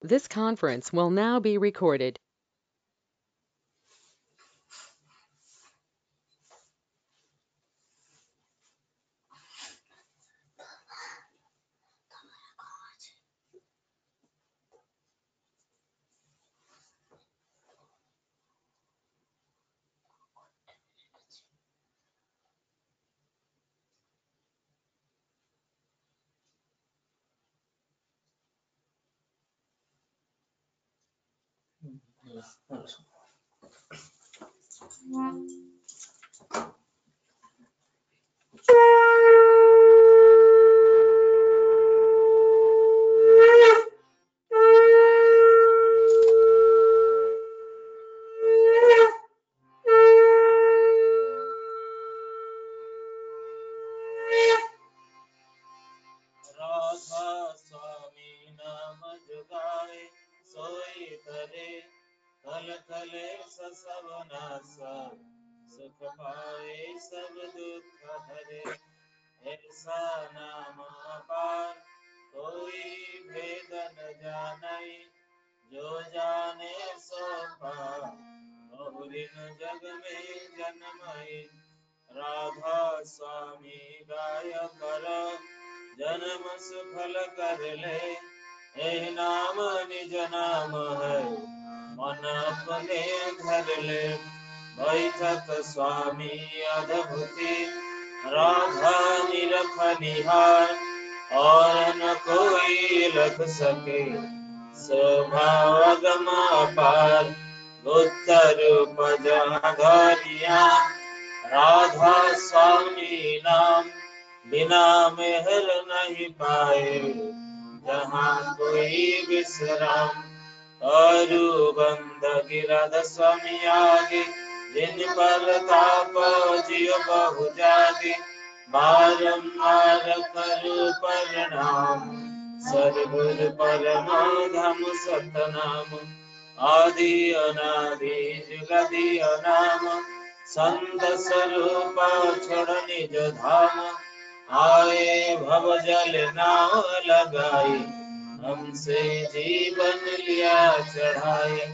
This conference will now be recorded. Radha स्वामी नाम जुगाए सोई तरे कल कले सब नासा सुख पाए सब दुख हरे ऐसा नाम अपार कोई भेद न जाने जो जाने सो पार बहुरिन जग में जन्मई राधा स्वामी गाय कर जन्म सुफल कर ले यही नाम निज नाम है मन अपने धर ले बैठक स्वामी अद्भुति राधा निरख निहार और न कोई लख सके स्वभाव गमा पार बुद्ध रूप जहाँ धरिया राधा स्वामी नाम बिना मेहर नहीं पाए जहाँ कोई विश्राम अरु बंद गिरध स्वामी आगे जिन पर ताप जियो बहु जागे बारंबार करू प्रणाम सद्गुरु परमाधम सतनाम आदि अनादि जुगदि अनाम संत स्वरूप छोड़ निज धाम आए भव जल नाव लगाई हमसे जीवन लिया चढ़ाए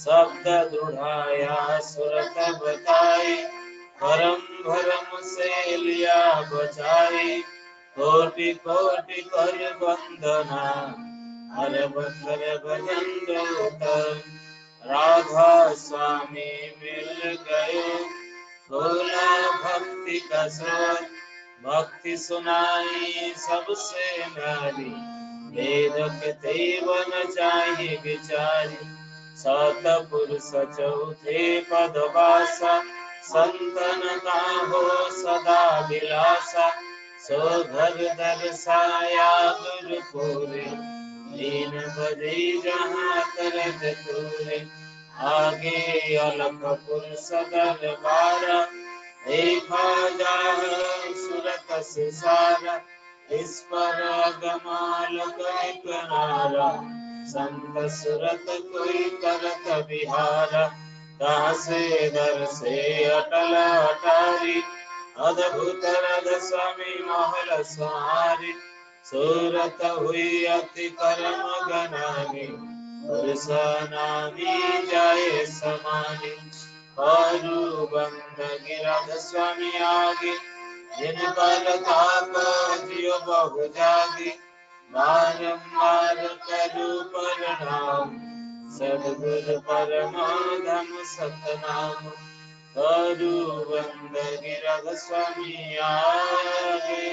शब्द दुढ़ाया सुरत बताई परम भरम से लिया बचाई कोटि कोटि कर वंदना हर बखर भजन उतर राधा स्वामी मिल गए खोला भक्ति का स्वर भक्ति सुनाई सबसे नारी वेद के तेवन चाहिए विचारी सत पुरुष चौथे पद वासा संतन का हो सदा विलासा सो घर दर्शाया गुरुपुरे दीन बजे जहाँ करत तुरे आगे अलख पुरुष दरबारा देखा जाह सुरत सिसारा इस पर अगमाल कई किनारा संत सुरत कोई करत विहारा कहाँ से दर से अटल अटारी अद्भुत रद स्वामी महल सहारी सूरत हुई अति करम गनानी पुरुष नामी जाए समानी और बंद गिरध स्वामी आगे जिन पर ताप जियो बहु जागे बारंबार करू प्रणाम सद्गुरु परमाधम सतनाम करू बंद गिरध स्वामी आगे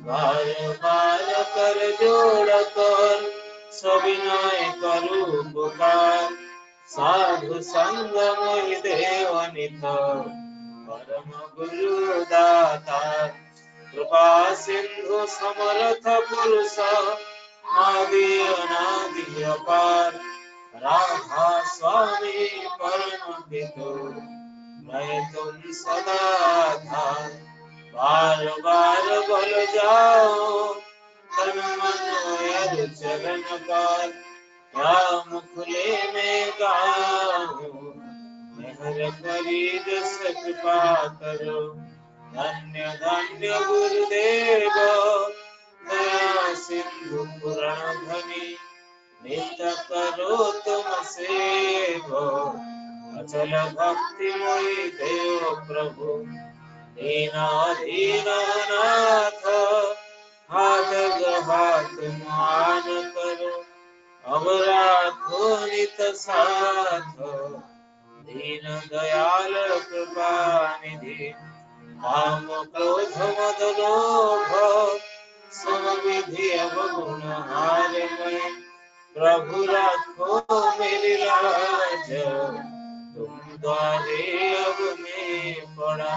बार बार कर जोड़ कर सविनय करू पुकार साधु संग मोहि देव नित परम गुरु दाता कृपा सिंधु समर्थ पुरुष आदि अनादि अपार राधा स्वामी परम पितु मैं तुम सदा था बार बार बोल जाओ तन मन और चरण पार राम खुले में गाऊं मेहर करीद कृपा करो धन्य धन्य गुरुदेव दया सिंधु पुराण धनी नित्य करो तुम सेवो अचल भक्तिमयी देव प्रभु दीनाधीन नाथ हाथ हाथ मान करो अब राखो नित साथ दीन दयाल कृपा निधि काम क्रोध मद लोभ समविधि अवगुण हार मैं प्रभु राखो मेरी लाज तुम द्वारे अब मैं पड़ा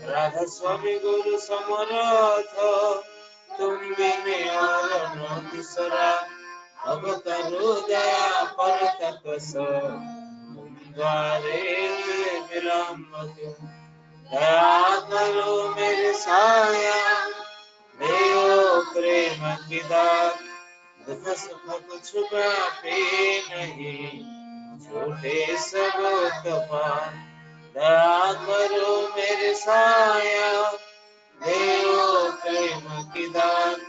राधा स्वामी गुरु समरथ तुम बिन और न दूसरा अब करो दया पर तपस तुम द्वारे विलम्ब तुम दया करो मेरे साया देव प्रेम की दात दुख सुख कुछ व्यापे नहीं छोटे सब तपा दया करो मेरे साया देव प्रेम की दात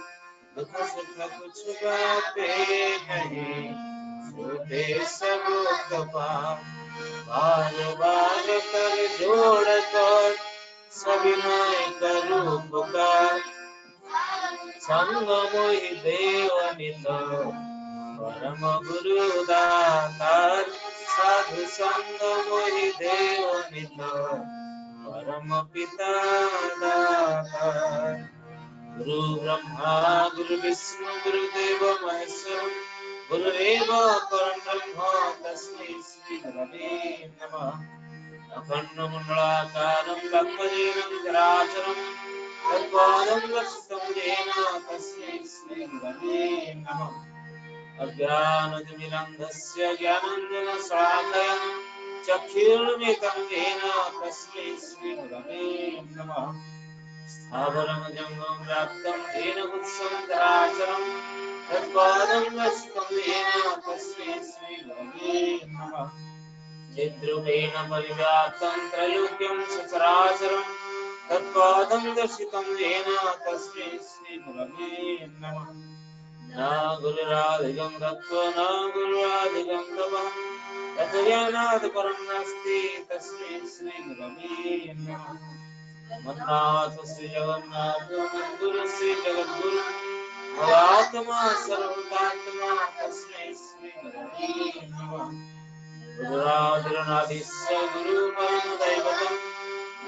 दुख सुख कुछ व्यापे नहीं छोटे सब तपा बार बार कर जोड़ कर सभी मैं करूँ पुकार संग मोहि देव नित परम गुरु दातार साधु संग मोहि देव नित परम पिता दातार गुरु ब्रह्मा गुरु विष्णु गुरुदेव महेश्वर गुरुरेव परम ब्रह्म तस्मै श्री गुरवे नमः अखण्डमण्डलाकारं ब्रह्मलीनं चराचरं तत्पादं दर्शितं येन तस्मै श्री गुरवे नमः अज्ञानतिमिरन्धस्य ज्ञानाञ्जनशलाकया चक्षुरुन्मिलितं येन तस्मै श्री गुरवे नमः स्थावरं जङ्गमं व्याप्तं येन कुत्सं चराचरं तत्पादं दर्शितं येन तस्मै श्री गुरवे नमः चिद्रूपेण परिव्याप्तं त्रैलोक्यं सचराचरं तत्पादं दर्शितं येन तस्मै श्री गुरवे नमः न गुरुराधिकं तत्त्व न गुरुराधिकं तपः तत्त्वज्ञानात् परं नास्ति तस्मै श्री गुरवे नमः मन्नाथ श्री जगन्नाथ मद्गुरु श्री जगद्गुरु मदात्मा सर्वभूतात्मा तस्मै श्री गुरवे नमः गुरुरादिरनादिस्य गुरु परम दैवतं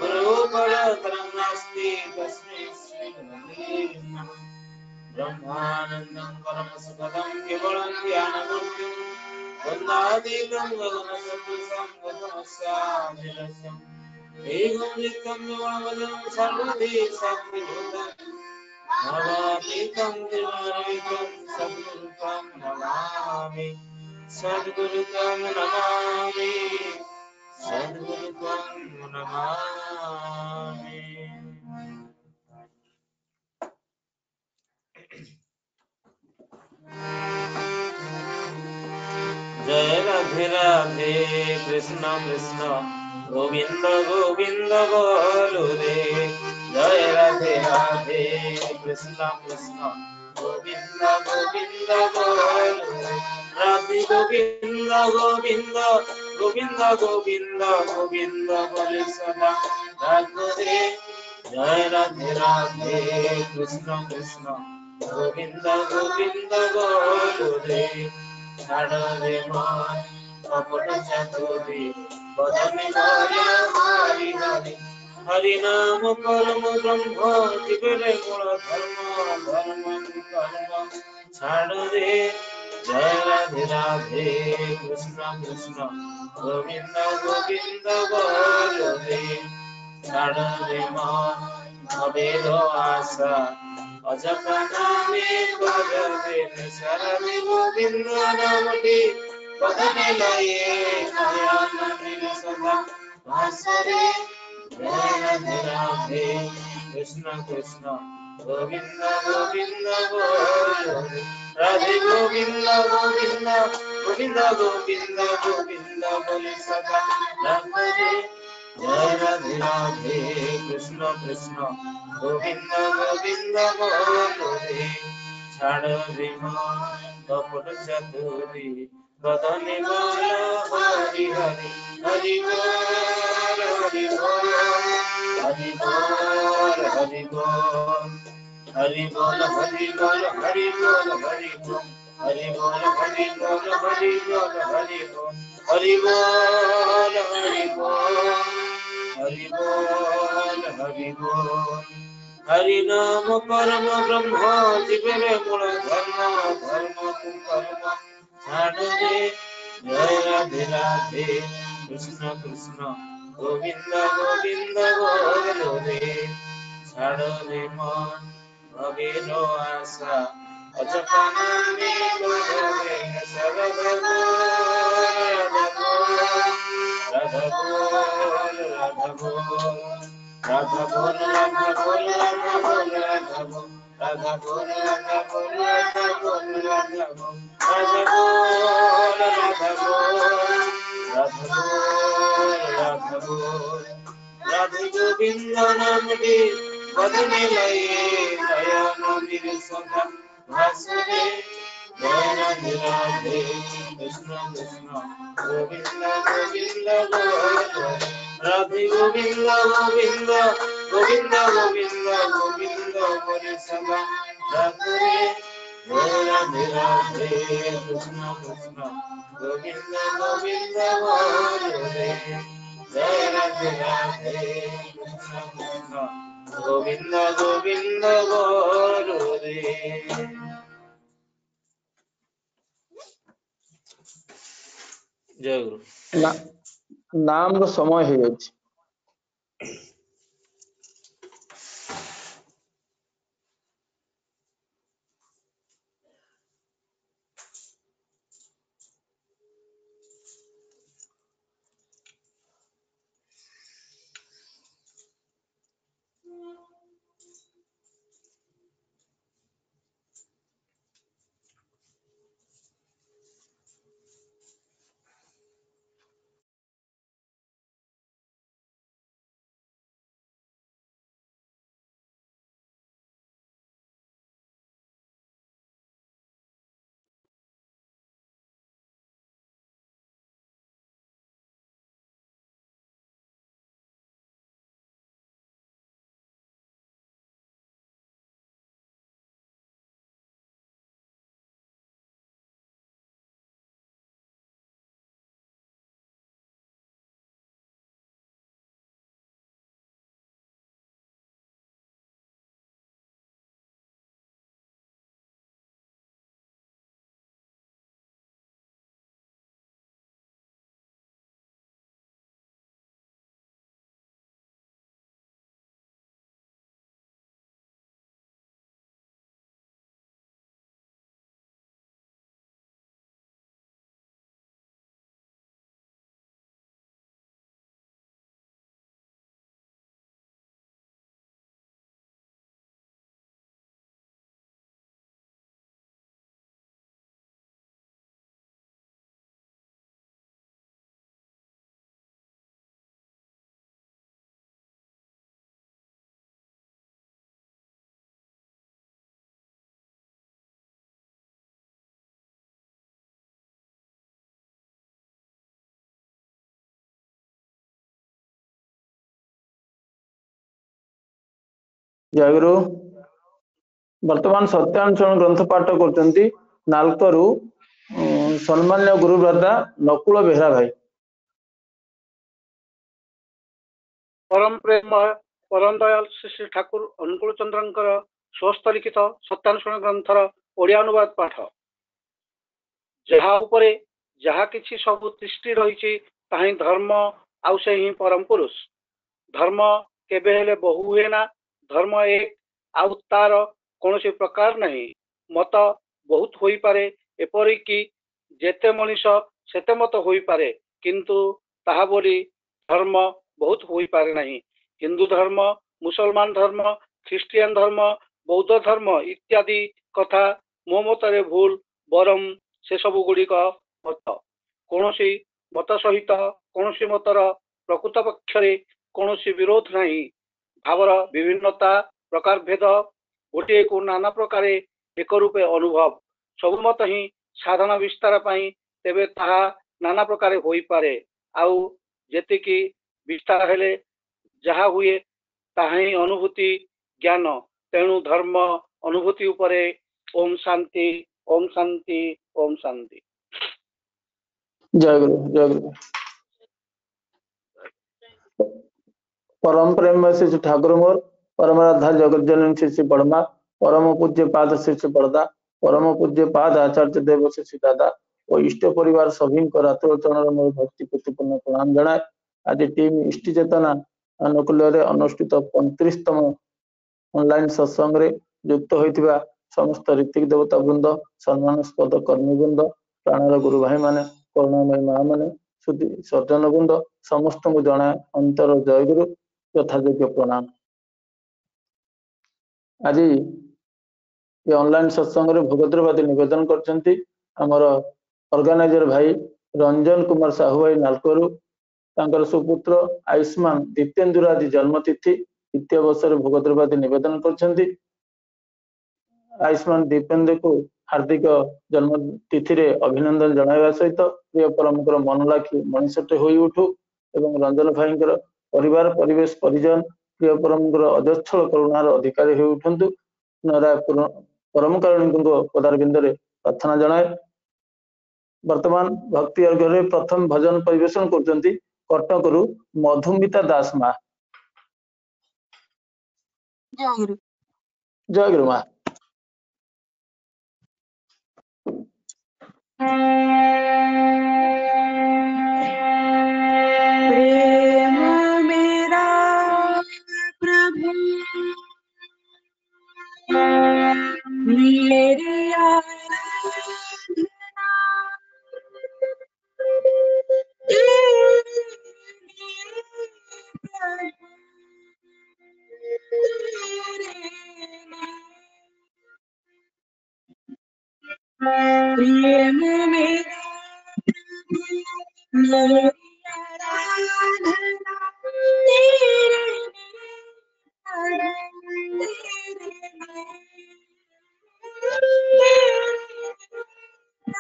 गुरु परतरं नास्ति तस्मै श्री गुरवे नमः ब्रह्मानन्दं परमसुखदं केवलं ज्ञानमूर्तिं वन्दातीतं गगनसदृशं गगनस्यादिलक्ष्यम् एकं नित्यं निर्मलं सर्वधी शक्तिभूतं नवातीतं त्रिगुणरहितं सद्गुरुं नमामि सद्गुरुं नमामि सद्गुरुं नमामि। जय राधे राधे कृष्ण कृष्ण गोविंद गोविंद बोलो रे जय राधे राधे कृष्ण कृष्ण गोविंद गोविंद बोलो रे राधे गोविंद गोविंद गोविंद गोविंद गोविंद बोले सदा राधे जय राधे राधे कृष्ण कृष्ण गोविंद गोविंद बोलो रे छाड़े मन कपट चातुरी बदने हरि हरि हरि नाम परम ब्रह्म जीवने मूल धर्म धर्म कर्म छाड़ दे जय राधे राधे कृष्ण कृष्ण गोविंद गोविंद बोलो रे छाड़ दे मन अभेद आशा अजपना में बजबे शरणि गोविंद नामटी बदने लाए नयन दिन सदा भासरे जय राधे राधे कृष्ण कृष्ण गोविंद गोविंद बोलो राधे गोविंद गोविंद गोविंद गोविंद गोविंद बोले सदा राधे जय राधे राधे कृष्ण कृष्ण गोविंद गोविंद बोलो रे छाड़ दे मन कपट चतुरी बदने बोल हरि हरि हरि बोल हरि बोल हरि बोल हरि बोल हरि बोल हरि बोल हरि बोल हरि बोल हरि बोल हरि बोल हरि बोल हरि बोल हरि बोल हरि बोल हरि बोल हरि बोल हरि नाम परम ब्रह्म जीवन मूल धर्म धर्म तु कर्म छाड़ दे जय राधे राधे कृष्ण कृष्ण गोविंद गोविंद गोरे छाड़ दे मन भगेरो आशा अजपना में गोरे सरद राधा बोल राधा बोल राधा बोल राधा बोल राधा बोल राधा बोल राधा बोल राधा बोल राधा बोल राधा बोल राधा बोल राधा बोल राधा बोल राधा बोल राधा बोल राधे गोविंद नाम दे बदने लगे दया मंदिर सदा भासुदे जय राधे राधे कृष्ण कृष्ण गोविंद गोविंद गोविंद राधे गोविंद गोविंद गोविंद गोविंद गोविंद हरे सदा राधे जय राधे राधे कृष्ण कृष्ण गोविंद गोविंद हरे जय राधे राधे कृष्ण कृष्ण गोविंद गोविंद हरे जय गुरु नाम समय हो जाए जय गुरु वर्तमान सत्यानुचरण ग्रंथ पाठ करते नालकरू सम्मान्य गुरुव्रता नकुल बेहरा भाई परम प्रेम परम दयाल श्री श्री ठाकुर अनुकूल चंद्र स्वस्थ लिखित सत्यानुसरण ग्रंथर ओडिया अनुवाद पाठ जहा उपरे जहा किछि सब दृष्टि रही ताही धर्म आउ से ही परम पुरुष धर्म केबे हेले बहु हुए ना धर्म एक आउ तार कौन प्रकार नहीं मत बहुत होई पारे एपरि कि जेते मनीष सेते मत होई पारे किंतु ताहा बोली धर्म बहुत होई पारे नहीं हिंदू धर्म मुसलमान धर्म ख्रिस्टियन धर्म बौद्ध धर्म इत्यादि कथा मो मतरे भूल बरम से सब गुड़िक मत कौन मत सहित कौन मतर प्रकृत पक्षरे कौन विरोध नहीं भावर विभिन्नता प्रकार भेद गोटे को नाना प्रकार एक रूपे अनुभव सब मत ही ସାଧନ ବିସ୍ତାର ପାଇଁ ତେବେ ତାହା ନାନା ପ୍ରକାର ହୋଇପାରେ। ଆଉ ଯେତିକି ବିସ୍ତାର ହେଲେ ଯାହା ହୁଏ ତାହା ହିଁ ଅନୁଭୂତି ଜ୍ଞାନ। ତେଣୁ ଧର୍ମ ଅନୁଭୂତି ଉପରେ ଓମ୍ ଶାନ୍ତି, ଓମ୍ ଶାନ୍ତି, ଓମ୍ ଶାନ୍ତି। ଜୟ ଗୁରୁ, ଜୟ ଗୁରୁ। परम प्रेम श्री श्री ठाकुर मोर, परम राधा जगत जननी श्री श्री बड़मा, परम पूज्य पाद श्री श्री बड़दा, परम पूज्य पाद आचार्य देव श्री श्री दादा और इष्ट परिवार सभी को रात्र चरण मोर भक्ति प्रतिपूर्ण प्रणाम जनाए। आज टीम इष्टि चेतना अनुकूल्य अनुष्ठित 35तम ऑनलाइन सत्संग रे युक्त होइतिबा समस्त ऋतिक देवता वृंद, सम्मानस्पद कर्मी वृंद, प्राणर गुरु भाई माने, करुणामय माँ माने, सज्जन वृंद समस्त को जनाए अंतर जय गुरु यथायोग्य प्रणाम। आज ये ऑनलाइन सत्संग रे भगद्रवादी निवेदन करछंती हमर ऑर्गेनाइजर भाई रंजन कुमार साहू भाई नालकोरु, तांकर सुपुत्र आयुष्मान दीपेंद्र आदि जन्मतिथि द्वितीय वर्षर भगद्रवादी निवेदन करछंती। आयुष्मान दीपेंद्र को हार्दिक जन्म तिथि रे अभिनंदन जणाइबा सहित प्रिय परमकर मन लाखी मनीषटे होई उठू एवं रंजन भाईंकर परिवार परिवेश परिजन प्रिय परमकर अजस्र करुणार अधिकारी हो उठंतु। नारायण परम कारुणिक पदारविंद रे प्रार्थना जणाए। वर्तमान भक्ति अर्घ्य प्रथम भजन परिवेशन करछंती कटकरू मधुमिता दास मा। जय गुरु। जय गुरु मा। प्रेम मेरा प्रभु मेरी आराधना प्रेम मेरा मेरी आराधना तेरे अंतर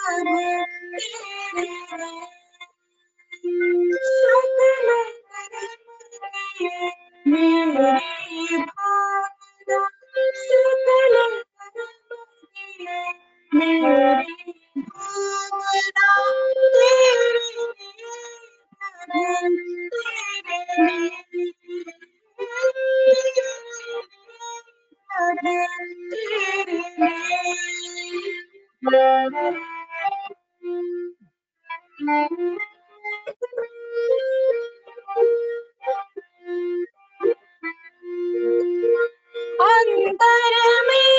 में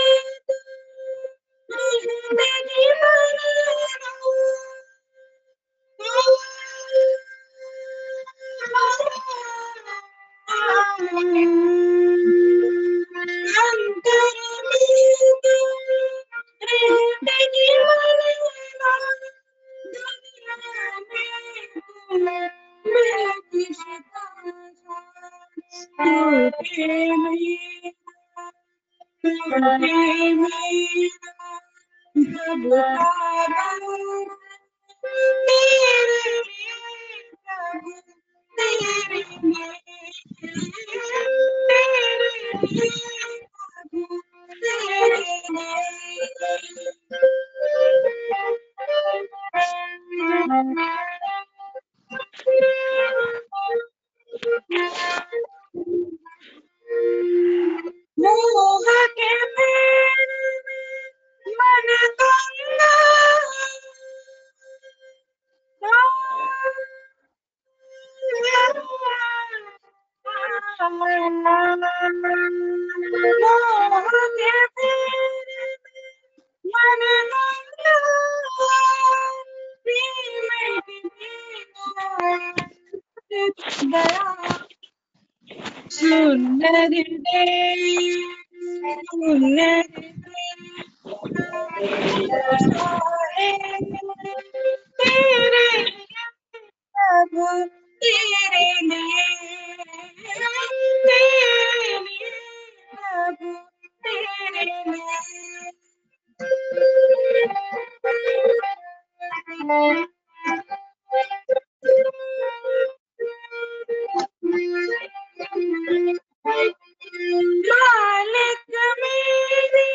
मालिक मेरे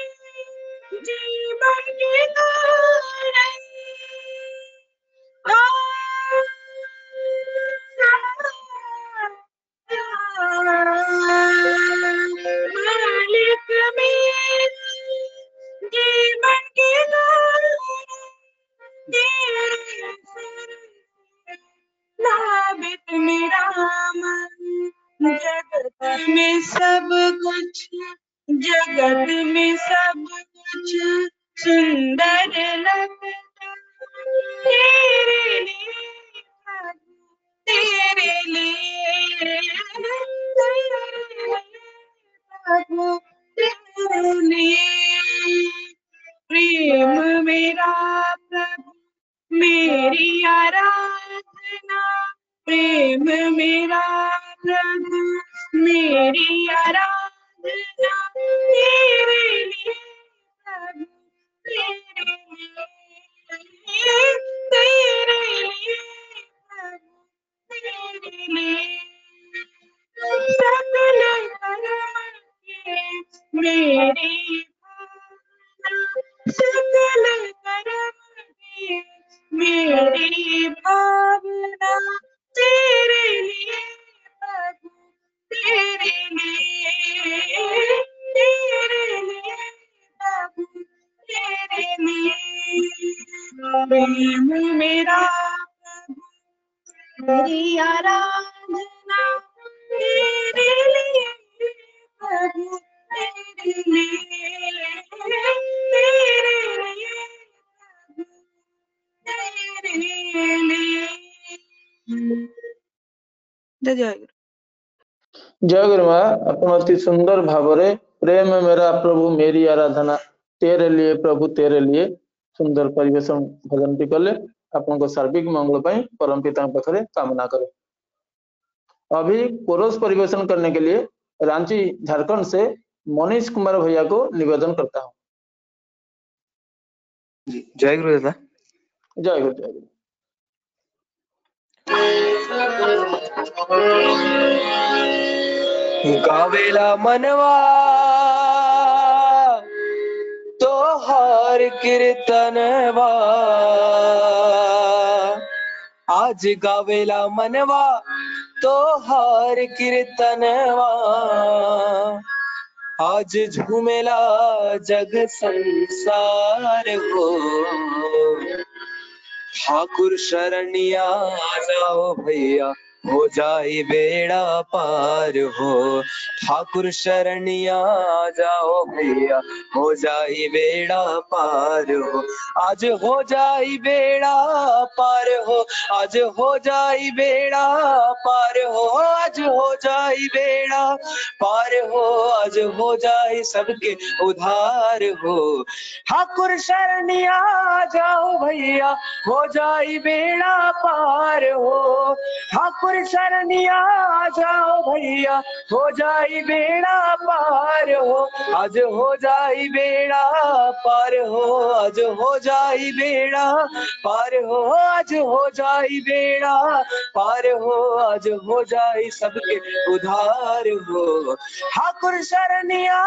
जीवन की मालिक मेरे जीवन की नाबित मेरा मन जगत में सब कुछ जगत में सब कुछ सुंदर लगता तेरे लिए तेरे लिए प्रभु तेरे लिए प्रेम मेरा प्रभु मेरी आराधना प्रेम मेरा प्रभु मेरी आराधना तेरे लिए प्रभु तेरे लिए तेरे लिए प्रभु तेरे लिए सकल कर्म के मेरी सकल कर्म के मेरी भावना तेरे लिए प्रभु तेरे लिए प्रभु तेरे लिए प्रेम मेरा प्रभु मेरी आराधना तेरे लिए प्रभु तेरे लिए जय जय गुरु माँ अपन अति सुंदर भावरे प्रेम मेरा प्रभु मेरी आराधना तेरे लिए प्रभु तेरे लिए सुंदर परिवेशन भजन टी कले आपन को सर्विक मंगल पाई परम पिता पाखरे कामना करे। अभी कोरस परिवेशन करने के लिए रांची झारखंड से मनीष कुमार भैया को निवेदन करता हूँ। जय गुरु दादा। जय गुरु जय गुरु। गावेला मनवा तो हर कीर्तनवा आज गावेला मनवा तो हर कीर्तनवा आज झूमेला जग संसार हो ठाकुर शरणिया जाओ भैया हो जाए बेड़ा पार हो ठाकुर शरणिया जाओ भैया हो जाए बेड़ा पार हो आज हो जाए बेड़ा पार हो आज हो जाए बेड़ा पार हो आज हो जाए बेड़ा पार हो आज हो जाए सबके उधार हो ठाकुर शरणिया जाओ भैया हो जाए बेड़ा पार हो ठाकुर शरणिया जाओ भैया हो जाए बेड़ा पार हो आज हो जाए बेड़ा पार हो आज हो जाए बेड़ा पार हो आज हो जाए बेड़ा पार हो आज हो जाए सबके उधार हो ठाकुर शरणिया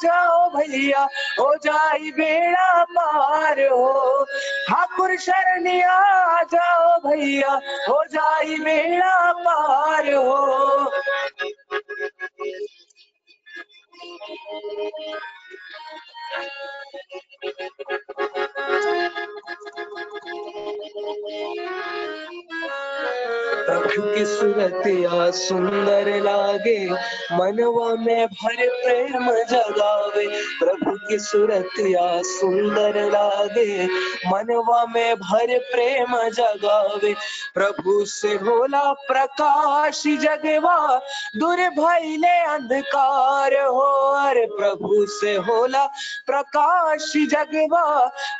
जाओ भैया हो जाए बेड़ा पार हो ठाकुर शरणिया जाओ भैया हो जाए बेड़ा पार हो प्रभु की सूरतिया सुंदर लागे मनवा में भर प्रेम जगावे प्रभु की सूरतिया सुंदर लागे मनवा में भर प्रेम जगावे प्रभु से होला प्रकाश जगवा दूर भइले अंधकार हो अरे प्रभु से होला प्रकाश जगवा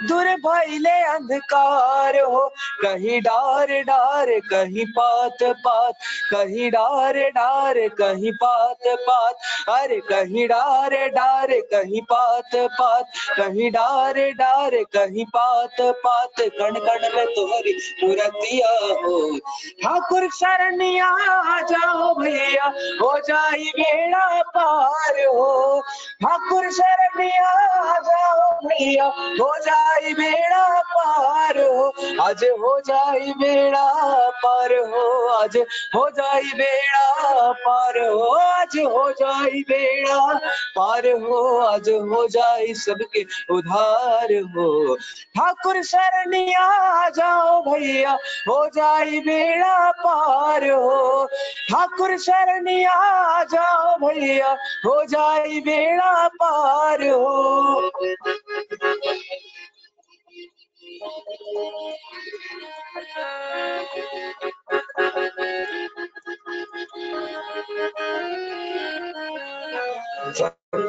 दूर भइले अंधकार हो कहीं डार डार कहीं पार पात पात, कहीं डार डार कहीं पात पात, अरे कहीं डार डार कहीं पात पात, कहीं डार डार कहीं पात पात, कण कण में तुम्हारी मूर्तिया हो। ठाकुर शरणिया आ जाओ भैया, हो जाई बेड़ा पार हो। ठाकुर शरणिया आ जाओ भैया, हो जाई बेड़ा पार हो। आज हो जाई बेड़ा पार हो, आज हो जाई बेड़ा पार हो, आज हो जाई बेड़ा पार हो, आज हो जाई सबके उधार हो। ठाकुर शरणिया आ जाओ भैया, हो जाई बेड़ा पार हो। ठाकुर शरणिया आ जाओ भैया, हो जाई बेड़ा पार हो।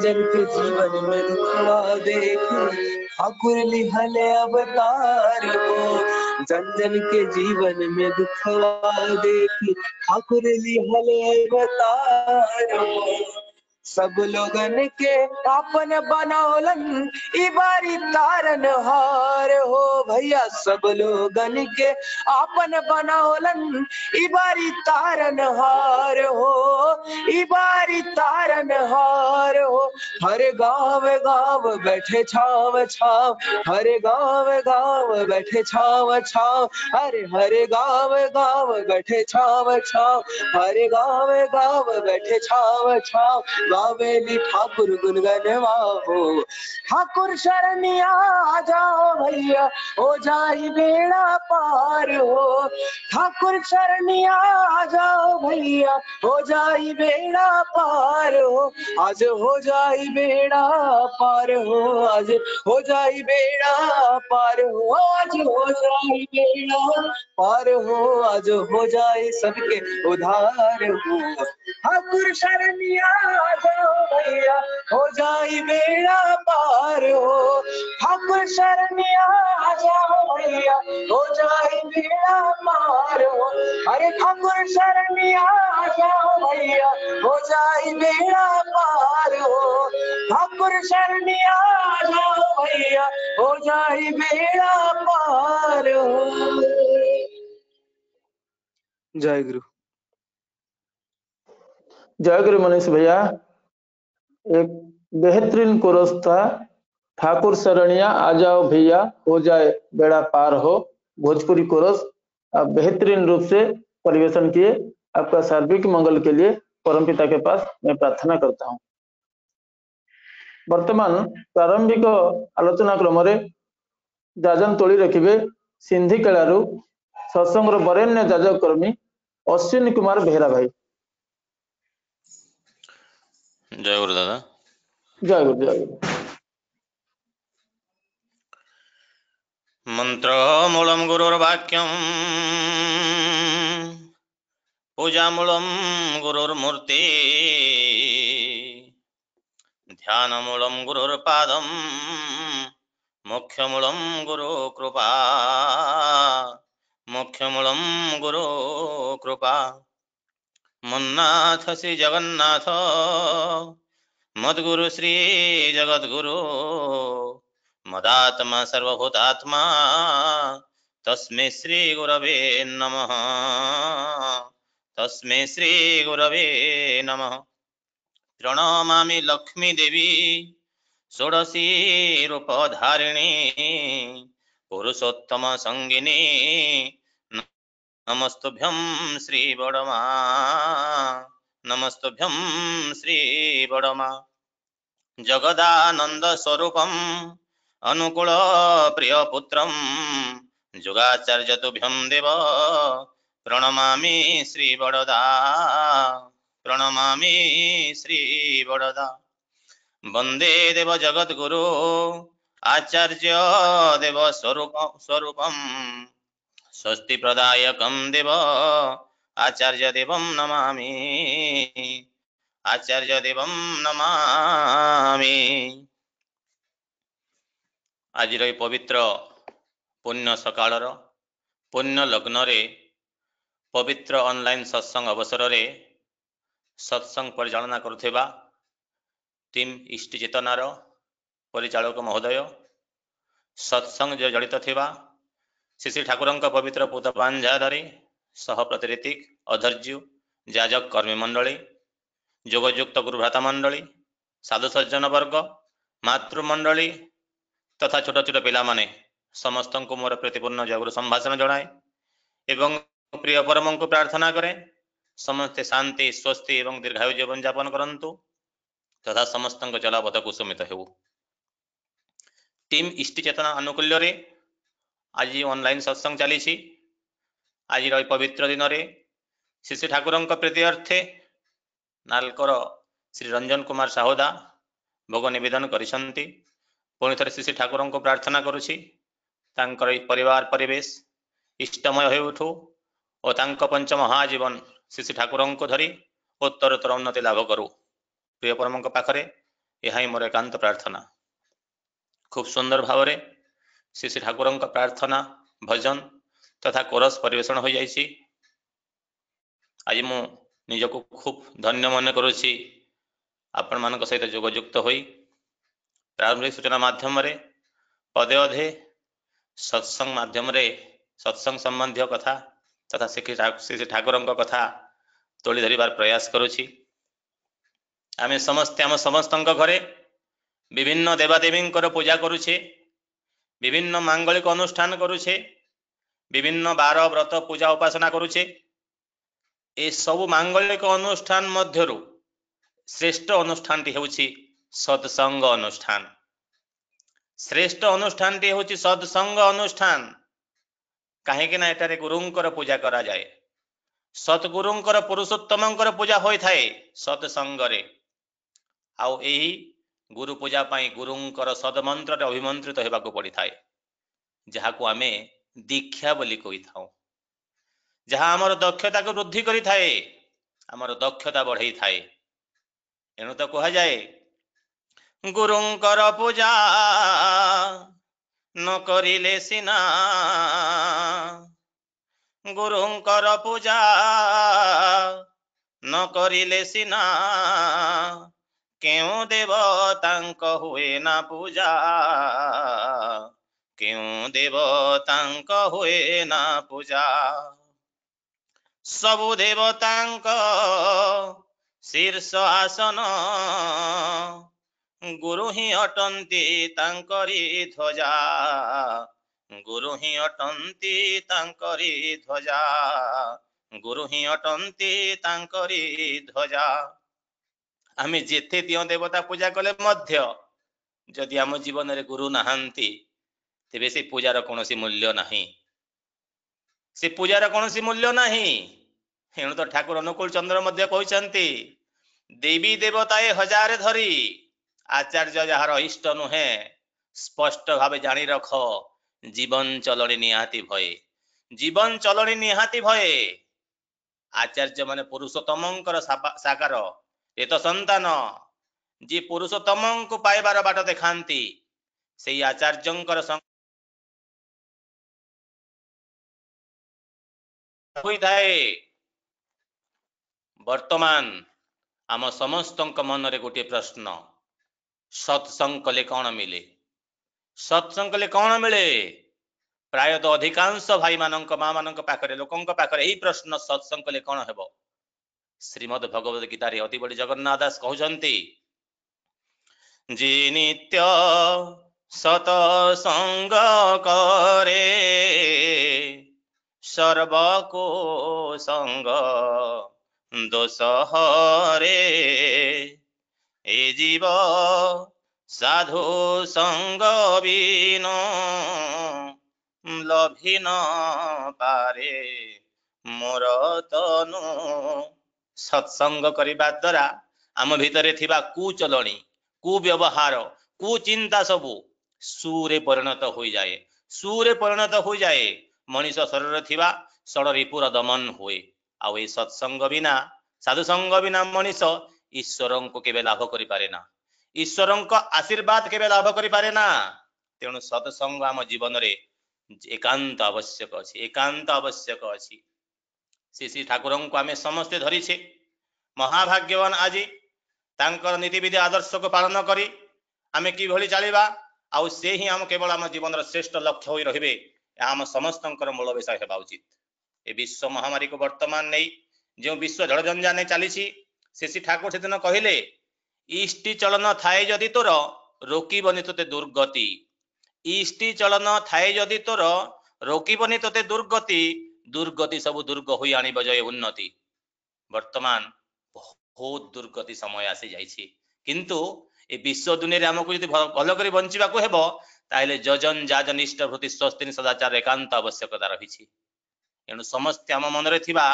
जन के जीवन में दुखवा देखी, ठाकुर लिहले अवतार हो। जन जन के जीवन में दुखवा देखी, ठाकुर लिहले अवतार हो। सब लोगन के आपन बनौलन, ई बारी तारन हार हो भैया। सब लोगन के आपन बनौलन, ई बारी तारन हार हो, ई बारी तारन हार हो। हर गांव गांव बैठे छाव छाव, हर गांव गांव बैठे छाव छाव, अरे हर गांव गांव बैठे छाव छाव, हर गांव गांव बैठे छाव छाव, गावेली ठाकुर गुन गनवाओ। ठाकुर शरणिया आ जाओ भैया, हो जाई बेड़ा पार हो। ठाकुर शरणिया आ जाओ भैया, हो जाई बेड़ा पार हो। आज हो जाई बेड़ा पार हो, आज हो जाई बेड़ा पार हो, आज हो जाई बेड़ा पार हो, आज हो जाए सबके उधार हो। ठाकुर शरणिया आ जाओ भैया, हो जाई बेड़ा पार हो। ठाकुर शरणिया आ जाओ भैया, हो जाई बेड़ा पार हो। अरे ठाकुर शरणिया आ जाओ भैया, हो जाई बेड़ा पार हो। ठाकुर शरणिया आ जाओ भैया, हो जाई बेड़ा पार हो। जय गुरु। जय गुरु मनीष भैया। एक बेहतरीन कोरस था, ठाकुर शरणिया आ जाओ भैया, हो जाए बेड़ा पार हो। भोजपुरी कोरस आप बेहतरीन रूप से परिवेशन किए। आपका सार्विक मंगल के लिए परमपिता के पास मैं प्रार्थना करता हूँ। वर्तमान प्रारंभिक आलोचना क्रम जाजन तोली रखिबे सिंधी केलारू सत्संग वरेण्य जाजक कर्मी अश्विनी कुमार बेहरा भाई। जय गुरु दादा। जय गुरु जय गुरु। मंत्रमूलं गुरुर्वाक्यं पूजामूलं गुरुर्मूर्ति ध्यानमूलं गुरुर्पादं मोक्षमूलं गुरु कृपा मोक्षमूलं गुरु कृपा। मुन्नाथ श्री जगन्नाथ मद्गुरु श्री जगद्गुरु मदात्मा सर्वभूतात्मा तस्मै श्री गुरवे नमः तस्मै श्री गुरवे नमः। प्रणमामि लक्ष्मी देवी षोडशी रूपधारिणी पुरुषोत्तम संगिनी नमस्तुभ्यं श्री बड़मा नमस्तुभ्यं श्री बड़मा। जगदानंद स्वरूपम अनुकूल प्रिय पुत्रम जुगाचार्य तुभ्यं देव प्रणमामि श्री बड़दा प्रणमामि श्री बड़दा। वंदे देव जगद्गुरु आचार्य देव स्वरूपम स्वस्ति प्रदायकं देव आचार्य देवं नमामि आचार्य देवं नमामि। आज पवित्र पुण्य सकाळर पुण्य लग्न रे पवित्र ऑनलाइन सत्संग अवसर रे सत्संग परिचालना करुथिबा टीम इष्ट चेतनार परिचालक महोदय सत्संग जड़ित थिबा श्री श्री ठाकुरंक पवित्र पूत पांझाधारी सह प्रतिनिधिक अधर्ज्य जाजक कर्मी मंडली जोगयुक्त गुरुभ्राता मंडली साधु सज्जन वर्ग मातृमंडली तथा छोट छोट पिला माने समस्त को मोर प्रतिपूर्ण जगुरु संभाषण जनाए एवं प्रिय परम को प्रार्थना करें समस्ते शांति स्वस्ति एवं दीर्घायु जीवन यापन करंतु तथा समस्त जलापथ कुसुमित हेउ। टीम इष्टि चेतना अनुकूल्य रे आज ऑनलाइन सत्संग चली आज पवित्र दिन रे श्री श्री ठाकुर प्रीति अर्थे नालकर श्री रंजन कुमार साहुदा भोग निवेदन करिसंती। पुणी थे श्री श्री ठाकुर को प्रार्थना करुछि तांकर परिवार परिवेश इष्टमय हो उठू और तांक पंच महाजीवन श्री श्री ठाकुर को धरी उत्तरोत्तर उन्नति लाभ करू। प्रिय परम पाखरे यह ही मोर एकांत प्रार्थना। खूब सुंदर भाव श्री श्री ठाकुर प्रार्थना भजन तथा कोरस परिवेषण हो जाइछि। आज मु निजको खूब धन्य मन करुछि आपण मान सहित जोगयुक्त होई प्रारंभिक सूचना माध्यम रे पदे अधे सत्संग माध्यम रे सत्संग संबंधी कथा तथा श्री ठाकुर कथा तोली धरिबार प्रयास करुछि। आमे समस्ते आम समस्त घरे विभिन्न देवादेवी पूजा करुछे विभिन्न मांगलिक अनुष्ठान करुछे विभिन्न बार व्रत पूजा उपासना करुछे। ए सब मांगलिक अनुष्ठान मध्यरु श्रेष्ठ अनुष्ठान टी हेउछि सत्संग अनुष्ठान। श्रेष्ठ अनुष्ठान टी हेउछि सत्संग अनुष्ठान। काहेकि ना एटारे गुरुंकर पूजा करा जाए सतगुरुंकर पुरुषोत्तमंकर पूजा होई थाए सत्संग रे। आउ एही गुरु पूजा पाई गुरुंकर सदमंत्र रे अभिमंत्रित हेबाको पड़ी थाए जहाको आमे दीक्षा बोली कहि थाउ। जहाँ आमर दक्षता को वृद्धि करि थाए आमर दक्षता बढ़ई थाए। एणु तो कहा जाए गुरुंकर पूजा न करिले सिना गुरुंकर पूजा न करिले सिना क्यों देवतांक हुए ना पूजा क्यों देवतांक हुए ना पूजा। सबु देवतांक शीर्ष आसन गुरु ही अटंती तांकरी ध्वजा गुरु ही अटंती तांकरी ध्वजा गुरु ही अटंती तांकरी ध्वजा। आमे जेते दियो देवता पूजा कले मध्य जदि आम जीवन रे गुरु नहांती तेबे से पूजार कोनोसी मूल्य नाही से पूजार कोनोसी मूल्य नाही। एणु तो ठाकुर अनुकूल चंद्र मध्य कहते देवी देवताए हजार धरी आचार्य जार इष्ट नुहे स्पष्ट भाव जानी रख जीवन चलनी निहाती भय जीवन चलनी निहाती भय। आचार्य माने पुरुषोत्तमंकर साकार एत संतान जी पुरुषोत्तम को पाइबार बाट देखांती से आचार्यंकर होई थाए। वर्तमान आम समस्त मन रे गोटे प्रश्न सत्संग कले कौन मिले सत्संग कले कौन मिले। प्राय तो अधिकांश भाई मानक माँ मानक पाखरे लोकंक पाखरे यही प्रश्न सत्संग कले कौन हेबो। श्रीमद् भगवत गीता रे अति बड़ी जगन्नाथ दास कहउछंती जी नित्य सत्संग करे सर्व को संग दोष हरे ए जीव साधु संग बिनो लभी न पारे मोर तनु। सत्संग करिबा द्वारा आम भितरे थिबा कुचलणी कुव्यवहार कुचिंता सबु सुरे परिणत हो जाए सुरे परिणत हो जाए। मनीष शरीर थिबा षड रिपुर दमन हुए। आउ ए सत्संग बिना साधु संग बिना मनीष ईश्वर को केबे लाभ करि पारे ना ईश्वर आशीर्वाद केबे लाभ करि पारे ना। तेणु सत्संग आम जीवन रे एकांत आवश्यक अछि एकांत आवश्यक अछि। श्री ठाकुर को आम समस्ते धरीछे महाभाग्यवान आज तांकर नीतिविधि आदर्श को पालन करी आम कि चलवा आउ से ही आम केवल आम जीवन श्रेष्ठ लक्ष्य हो रही आम समस्त मूल विषय होगा उचित। ए विश्व महामारी को वर्तमान नहीं जो विश्व झड़ झंझा नहीं चली श्री ठाकुर से दिन कहले इष्टि चलन थाए जदि तोर रोकबनी तोते दुर्गति इष्टि चलन थाए जदि तोर रोकबनी तोते दुर्गति दुर्गति सब दुर्ग हो आनिब जय उन्नति। वर्तमान बहुत दुर्गति समय आसी जाइछि किंतु ए विश्व दुनिया आमको यदि भल कर बंचा को हेबो ताहले जजन जाजन इष्टभृति स्वस्तिन सदाचार एकांत आवश्यकता रही। एणु समस्त आम मन रे थिबा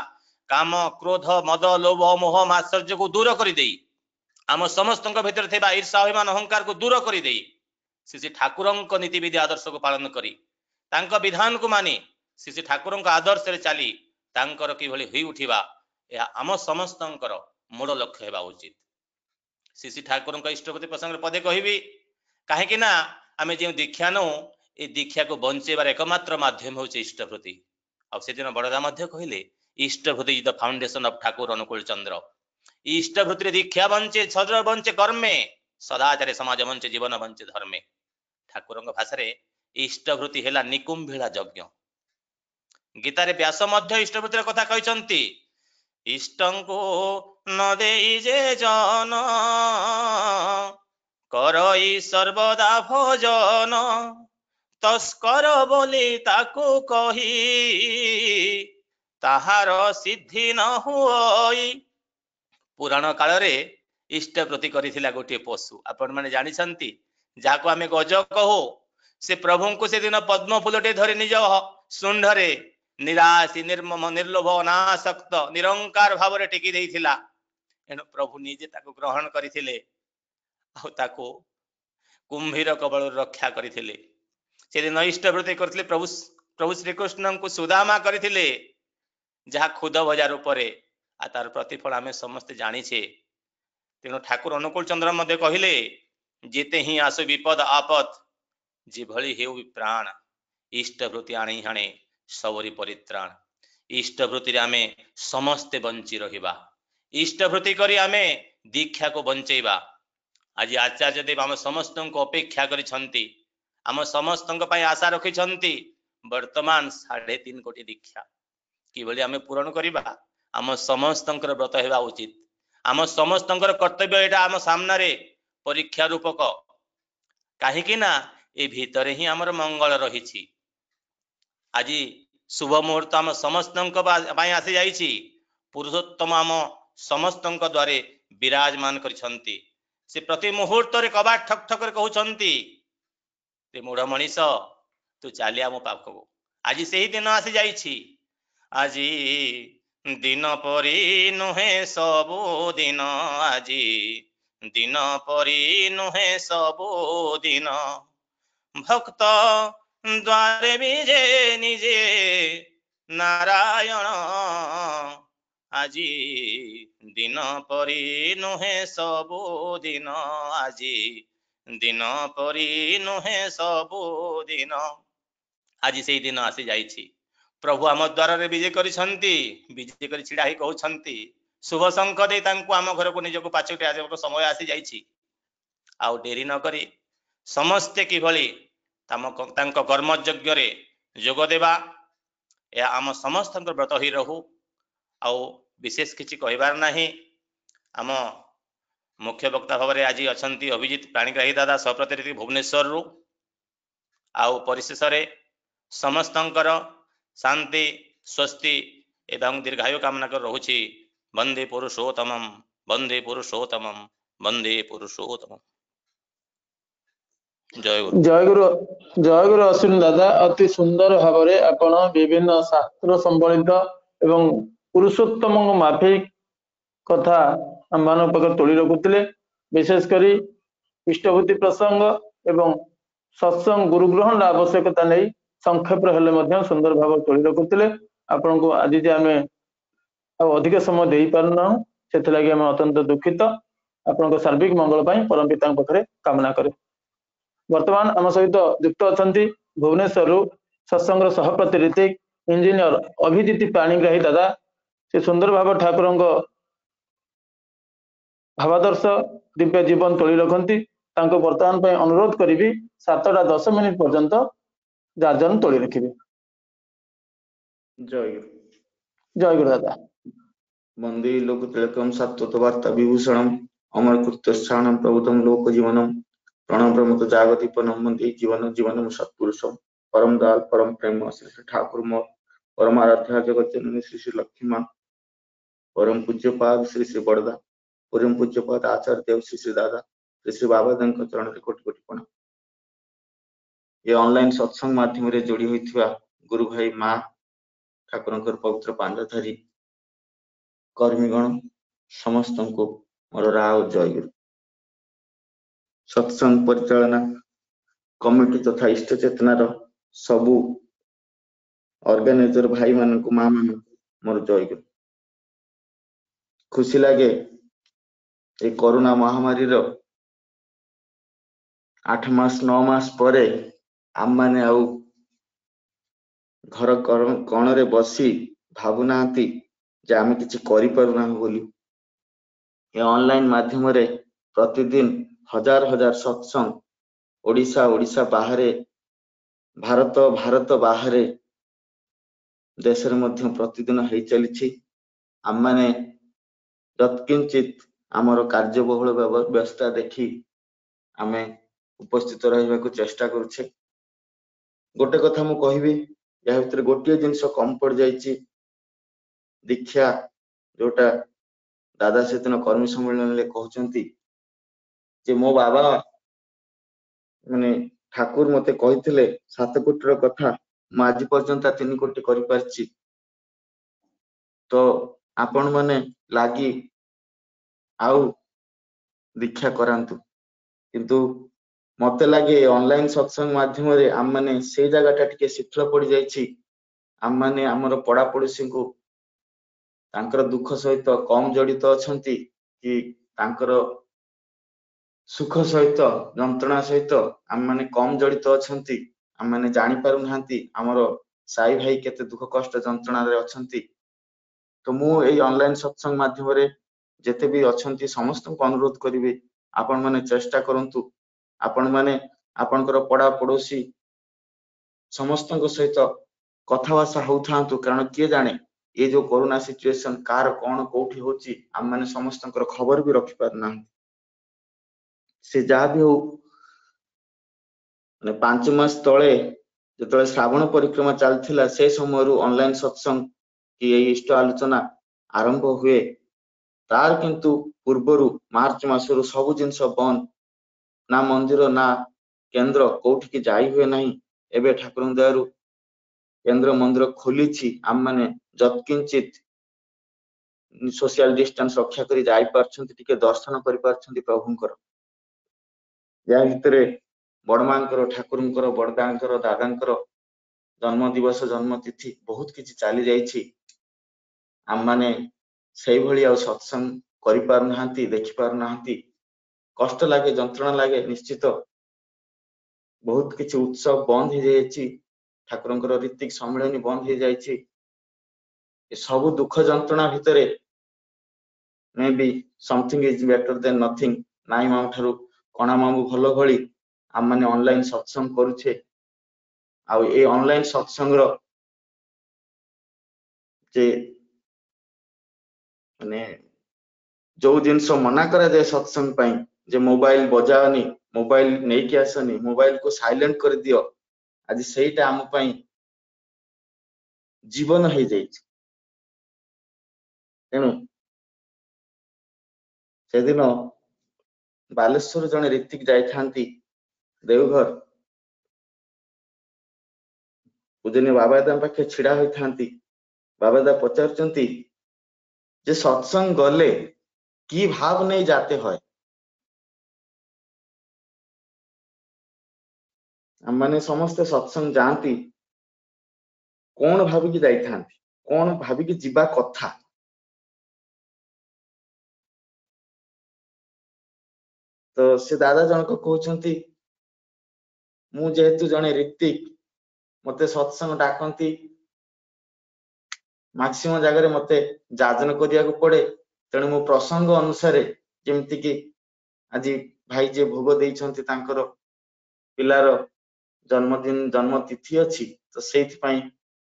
काम क्रोध मद लोभ मोह मात्सर्य को दूर कर देई आम समस्त भीतर थिबा ईर्षा अभिमान अहंकार को दूर कर देई श्री ठाकुर नीतिविधि आदर्श को पालन करी तांका विधान को मानी श्री ठाकुर आदर्श रे चली तांकर किभली होई उठिबा या आम समस्त मूल लक्ष्य हेबा उचित। श्री ठाकुर इष्टपति प्रसंग पदे कहबी कहीं ना आम जो दीक्षा नौ ये दीक्षा को बंचेबार एकमात्र माध्यम हूँ इष्टभृति आदिन बड़दा कहले Istabhrity is the foundation of Thakur Anukul Chandra इष्टभृति दीक्षा बंचे शरीर बंचे कर्मे सदाचारे समाज बंचे जीवन बंचे धर्मे। ठाकुर भाषा इष्टभृति है निकुंभिला यज्ञ। गीतारे व्यास मध्य इष्टभृतिर कथा कहते इष्टंको न देई जे जन करई सर्वदा भोजन तस्कर बोली ताकू कही ताहार सिद्धि न हुई। पुराण काल रे इष्टप्रति करिथिला गोटे पशु आपण माने जानिसंती जाको आमे गज कहो से प्रभु को से दिन पद्म फूलटे धरि निज सुंढरे निराशी निर्मम निर्लोभ अनासक्त निरंकार भाव रे टेकी देइथिला। एणु प्रभु निजे ताको ग्रहण करिथिले आ ताको कुंभीर कबल रक्षा करिथिले। से दिन इष्टव्रत करथिले प्रभु श्री कृष्ण को सुदामा करिथिले जहा खुद बजार उपरे आ तार प्रतिफल आमे समस्त जानिछे। तेणु ठाकुर अनुकूल चंद्र मध्य कहले जेते ही आसु विपद आपत जेभली हेउ प्राण इष्टवृत्ति आणी हाणे सबरी परित्राण। इष्टवृत्ति आमे समस्ते बंची रहिबा इष्टवृत्ति करी आमे दीक्षा को बंचेबा। आज आचार्य देव आम समस्त को अपेक्षा करिछंती आम समस्त आशा रखिछंती वर्तमान 3.5 कोटी दीक्षा किभली आमे पूरण करिबा आम समस्त व्रत हेबा उचित। आम समस्त कर्तव्य एटा आम सामने रे परीक्षा रूपक कहीं ना ए भीतर ही आमर मंगल रही। आज शुभ मुहूर्त आम समस्त आसी जाइछि पुरुषोत्तम आम समस्त द्वारे विराजमान करिछंती से प्रति मुहूर्त रे कबाट ठक ठक कहउछंती ते मूढ़ मनीष तू चलिया मो पाखको। आज से ही दिन आसी जाइछि आज दिन परी नुहे सबु दिन आज दिन परी नुहे सबु दिन भक्त द्वारे विजे निजे नारायण आज दिन परी नुहे सबु दिन आज दिन परी नुहे सबु दिन। आज से दिन आसी जाइछि प्रभु आम द्वार रे विजय करिसंती विजय कर छिड़ा ही कहउछंती शुभ शंख दे तांको आम घर को निजको पाछुटे आज समय आसी जाइछि। आउ डेरी न करी समस्ते किभली तांको कर्म यज्ञ रे जोग देबा या आम समस्त व्रत ही रहू। आउ विशेष किछि कहबार नाही। आम मुख्य वक्ता भाव में आज अछंती अभिजीत प्राणीग्राही दादा सहप्रतिनिधि भुवनेश्वर रु आउ परिशेष रे समस्तंकर शांति स्वस्ति एवं दीर्घायु कामना कर रहुछि। वंदे पुरुषोत्तमम वंदे पुरुषोत्तमम वंदे पुरुषोत्तमम। जय गुरु जय गुरु अश्विन दादा अति सुंदर भाव में आपण विभिन्न शास्त्र संबलित एवं पुरुषोत्तम माफिक कथा आम पाखे तोड़ी रखुले। विशेषकर इष्टभूति प्रसंग एवं सत्संग गुरुग्रहण आवश्यकता नहीं संक्षेप हेले सुंदर भाव तोड़ी रखुले। आपण को आज आम अधिक समय दे पारना से अत्यंत दुखित। आपण सार्विक मंगल परम पिता पाखे कामना करे। वर्तमान आम सहित युक्त अच्छा भुवनेश्वर सत्संग सहप्रतिनिधि इंजीनियर अभिजीत प्राणीग्राही दादा से सुंदर भाव ठाकुर भावादर्श दिव्य जीवन तोली रखती बर्तमान अनुरोध करी 7टा 10 मिनिट पर्यंत जार्जन तोली रखिए। जय गुरु। जय गुरु दादा। वंदे लोक तिलकम सत्वतवार्ता विभूषणम अमर कृत्यस्थानम प्रभुतम लोक जीवनम प्रणव प्रमुख जागतिपनम वंदे जीवन जीवनम सत्पुरुषम परम दयाल परम प्रेम श्री श्री ठाकुर मोर परम आराध्या जगत जननी श्री श्री लक्ष्मी मां परम पूज्यपाद श्री श्री बड़दा परम पूज्यपाद आचार्य देव श्री श्री दादा श्री श्री बाबा दान चरण रे कोटि कोटि प्रणाम। ये ऑनलाइन सत्संग माध्यम रे जोड़ी होइथिबा गुरु भाई मां ठाकुरंकर पवित्र पांडधारी कर्मीगण समस्त को मोर राव जय गुरु। सत्संग परिचालना कमिटी तथा इष्ट चेतनार सबू ऑर्गेनाइजर भाई मान को मां मान मोर जय गुरु। खुशी लगे ये कोरोना महामारी रो 8 मास 9 मास परे आम माने आउ घर कण रे बसी भावुनांती जे आमे किछि करि पारुना बोली। ये ऑनलाइन माध्यम रे प्रतिदिन हजार हजार सत्संग ओडिशा ओडिशा बाहरे भारत बाहरे देश रे मध्य प्रतिदिन हेई चलिछि। आम माने यत्किंचित आमर कार्यबहुल व्यवस्था देखी आमे उपस्थित रहिबा को चेष्टा करूछे। गोटे कथा मु कहबी या भितर गोटे जिंस कम पड़ जाइछि दीक्षा जोटा दादा से दिन कर्मी सम्मेलन ले कहउचंती जे मो बाबा माने ठाकुर मते कहिथिले 7 कोटी रो कथा म आज पर्यंत 3 कोटी करि पारछि। तो आपण माने लागी आउ दीक्षा करांतु। किंतु मते लागे ऑनलाइन सत्संग माध्यम रे आम माने से जगह टिके शिथिल पड़ जाइछि। आम माने हमर पड़ा पड़ोसी को तांकर दुख सहित कम जड़ित अछंती कि तांकर सुख सहित जंत्रणा सहित आम माने कम जड़ित अछंती। आम माने जानि पारु नांती हमर साई भाई केते दुख कष्ट जंत्रणा रे अछंती। तो मु एई ऑनलाइन सत्संग माध्यम रे जेते भी अछंती समस्त को अनुरोध करिवे आपण माने चेष्टा करंतु। आपण माने आपनकर पड़ा पड़ोसी समस्त को सहित कथावासा होउथांतु। कारण किए जाने ये जो कोरोना सिचुएशन कार कौन कोठी होची आम माने समस्त खबर भी रखि पार ना। से जा भी हो माने 5 मास तळे जतले श्रावण परिक्रमा चलथिला से समय ऑनलाइन सत्संग कि ये इष्ट आलोचना आरंभ हुए तार किंतु पूर्वरु मार्च मासरु सब जिंस बंद ना मंदिर ना केंद्र कोठी की जाई हुए नहीं। एबे ठाकुर दयारु केंद्र मंदिर खोली आम माने जत्किंचित सोशल डिस्टेंस रक्षा करी जाई पारछंती टिके दर्शन करि पारछंती प्रभुंकर। या भितरे बड़मांकर ठाकुरंकर बड़दांकर दादांकर जन्म दिवस जन्म तिथि बहुत किछि चाली जाइछि। आम माने सेई भली आ सत्संग करि पार नाहंती देखि पार नाहंती। कष्ट लागे जंत्रणा लागे निश्चित बहुत किछि उत्सव बंद हो जाइछि। ठाकुरंकर ऋतिक सम्मेलन बंद हो जाइछि। ए सब दुख जंत्रणा भितरे may be something is better than nothing. नाई मामू ठारू कणा मामू भलो भली आम माने ऑनलाइन सत्संग करूछे। आ ए ऑनलाइन सत्संग रो जे माने जो जिनस मना करा जाए सत्संग पाई जे मोबाइल बजाओनी मोबाइल नहीं कि आसनी मोबाइल को साइलेंट कर दियो आज सेटा आम पाई जीवन हो जाइए। तेणु से दिन बालेश्वर जने ऋतिक जाई देवघर पूजनीय बाबादा पाखे छिड़ा होई थांती। बाबादा पचारचंती जे सत्संग गले की भाव नहीं जाते हैं। हम माने समस्त सत्संग जानती कौन भाविकी जाई थांती कौन भाविकी जीवा कथा। तो से दादा जनक कहउचंती मु जेहेतु जने ऋतिक मते सत्संग डाकंती मैक्सिमम जगह मते जाजन करिया को पड़े तेणु मो प्रसंग अनुसार जेमती कि आज भाई जे भोग देइछंती तांकर पिलार जन्मदिन जन्म तिथि अछि तो सेति पई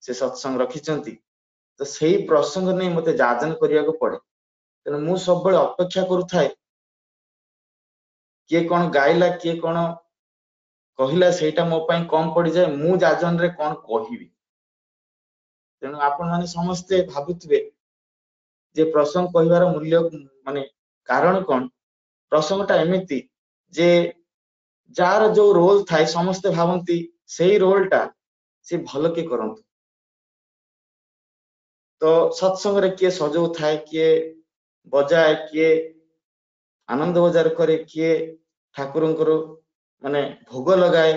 से सत्संग रखिछंती तो सेही प्रसंग नै मते जाजन करिया को पड़े तेणु मु सब बळे अपेक्षा करूथाय किए कोन गाइला किए कोन कहिला सेटा मो पई कम पड़ी जाए मु जाजन रे कोन कहिबी तेणु आपण माने समस्ते भाबुतबे जे प्रसंग कहिवार मूल्य माने कारण कोन प्रसंगटा एमिति जे जार जो रोल थाए समस्ते भावंती सेही रोलटा से भल के करंतु तो सत्संग रे किए सजौ थाए किए बजाए किए आनंद बजार करे किए ठाकुरंकर माने भोग लगाए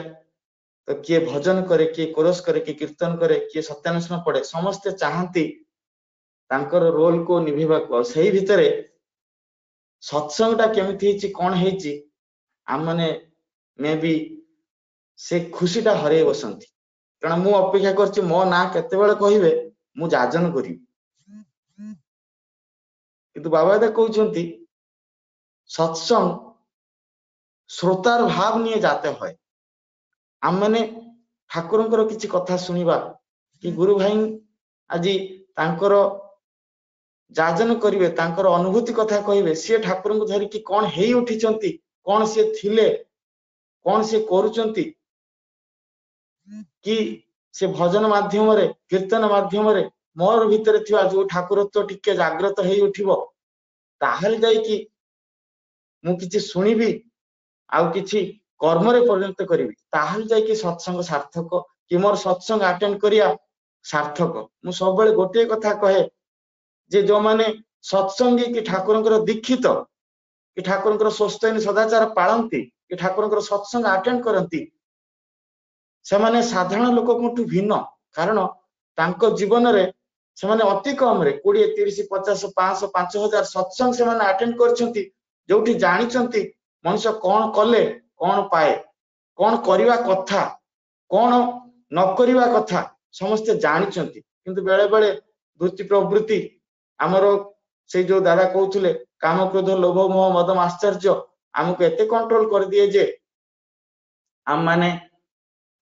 तो किए भजन करे किए कोरस करे किए कीर्तन करे किए सत्यानुष्ठान पड़े समस्ते चाहती तांकर रोल को निभेबा को सही भितरे सत्संगटा केमिति हेची कोन हेची आम माने मे भी से खुशीटा हरे बसंती कारण मु अपेक्षा करछि मो ना केते बेले कहिबे मु जाजन करी किंतु बाबा दा कहउछंती सत्संग श्रोतार भाव निये जाते होय आम माने ठाकुरंकर किछि कथा सुनिबा कि गुरु भाई आजि तांकर जाजन करिवे तांकर अनुभूति कथा कहिबे से ठाकुरंक धरि कि कोन हेई उठिचंती कोन से थिले कोन से करूचंती कि से भजन माध्यम रे कीर्तन माध्यम रे मोर भितरे थिवा जो ठाकुरत्व टिके जागृत हेई उठिबो ताहल जाई कि मु किछि सुनिबी आउ किछि कर्म रे परिणत करिवि ताहल जाई कि सत्संग सार्थक कि मोर सत्संग अटेंड करिया सार्थक मु सब बेले गोटे कथा कहे जे जो माने सत्संगी कि ठाकुरंकर दीक्षित कि ठाकुरंकर स्वस्थ सदाचार पाळंती कि ठाकुरंकर सत्संग अटेंड करंती से माने साधारण लोक कोठु भिन्न कारण तांको जीवन रे से माने अति कम रे 20 30 50 500 5000 सत्संग से माने अटेंड करछंती जोठी जानिछंती मनुष्य कोन कले कोन पाए कोन करिवा कथा कोन न करिवा कथा समस्त जानिछंती किंतु बेले बेले वृत्ति प्रवृत्ति हमरो से जो दादा कहउथले काम क्रोध लोभ मोह मद आश्चर्य हमको एते कंट्रोल कर दिए जे हम माने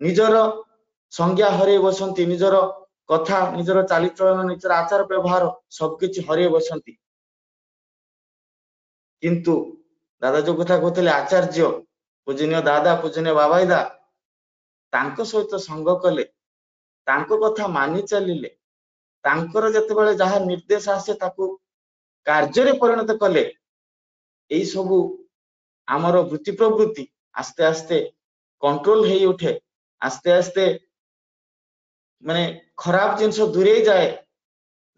निजर संज्ञा हरे बसंती निजर कथा निजर चालीचलन निजर आचार व्यवहार सबकिछि हरे बसंती किंतु दादा जो कथा कहते आचार्य पूजनीय दादा पूजनीय बाबाईदा तांको सहित संग कले तांको कथा मानि चलिले तांकर जतेबेले जहा निर्देश आसे ताकू कार्य रे परिणत कले एई सबु आमर वृत्ति प्रवृत्ति आस्ते आस्ते कंट्रोल हेई उठे आस्ते आस्ते माने खराब जिनस दूरे जाए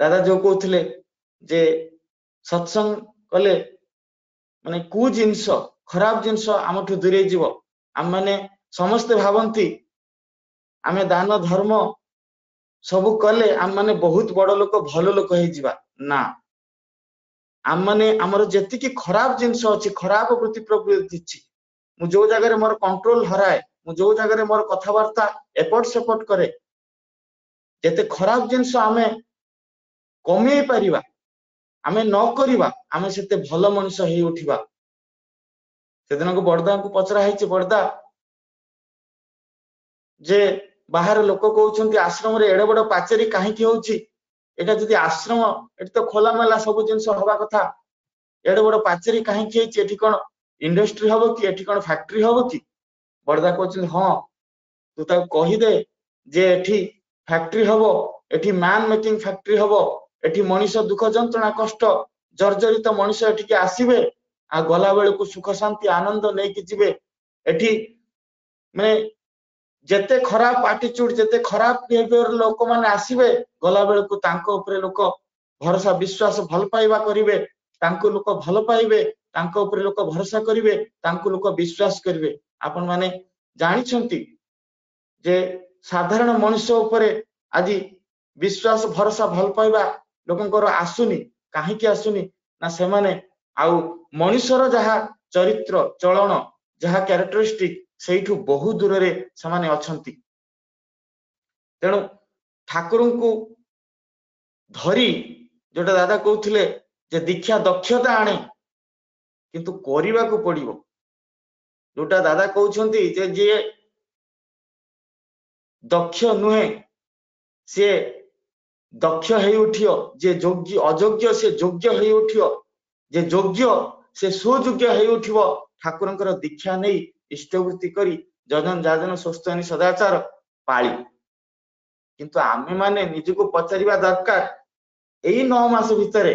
दादा जो कहते जे सत्संग कले माने कु जिनस खराब जिनस आमठु दूरे जीव आम माने समस्त भावंती आमे दान धर्म सबु कले आम माने बहुत बड़ लोक भलो लोक हे जीवा ना आम माने हमर जेति की खराब जिनस अछि खराब वृत्ति प्रवृत्ति अछि मु जो जगह रे मोर कंट्रोल हराए मु जो जगह रे मोर कथावार्ता एपट सेपट करे जेते खराब जिनस आमे कमे परिबा आमे न करिबा आमे सेते भलो मनुष्य हे उठिबा सेदिन को बड़दा को पचरा हेछि बड़दा जे बाहर लोक कहउछंती आश्रम रे एडे बड़ पाचेरी काहे की होउछि एटा जदि आश्रम एटा तो खोला मेला सब जिनस होबा कथा एडे बड़ पाचेरी काहे की हेछि एठी कोन इंडस्ट्री हबो कि एठी कोन फैक्ट्री हबो कि बड़दा कहउछंती हां तू ता कहि दे जे एठी फैक्ट्री हबो एठी मैन मेकिंग फैक्ट्री हबो एठी मनुष्य दुख जंत्रणा कष्ट जर्जरित मनुष्य एठी के आसीबे आ गला बेले को सुख शांति आनंद नै कि जिबे एठी माने जेते खराब एटीट्यूड जेते खराब बिहेवियर लोक माने आसीबे गला बेले को तांको ऊपर लोक भरोसा विश्वास भल पाइबा करिवे तांको लोक भल पाइबे तांको ऊपर लोक भरोसा करिवे तांको लोक विश्वास करिवे आपण माने जानि छंती जे साधारण मनुष्य ऊपर आज विश्वास भरोसा भल पाइबा लोकंकर आसुनी काहे की आसुनी ना से माने आउ मनुष्यर जहा चरित्र चलन जहा कैरेक्टरिस्टिक सेठु बहु दूर रे समाने अछंती तेणु ठाकुरंकु ଧରି जोटा दादा कहते जे दीक्षा दक्षता आने किंतु କରିବାକୁ पड़िबो जोटा दादा कहउछंती जे जे दक्ष नुहे से दक्ष हेई उठियो जे योग्य अयोग्य से योग्य हेई उठियो जे योग्य से सुयोग्य हेई उठिबो ठाकुरंकर दीक्षा नहीं इष्टवृत्ति करी जजन जाजन स्वस्थानी सदाचार पाली किंतु आमे माने निजको पचारिबा दरकार एई 9 मास भितरे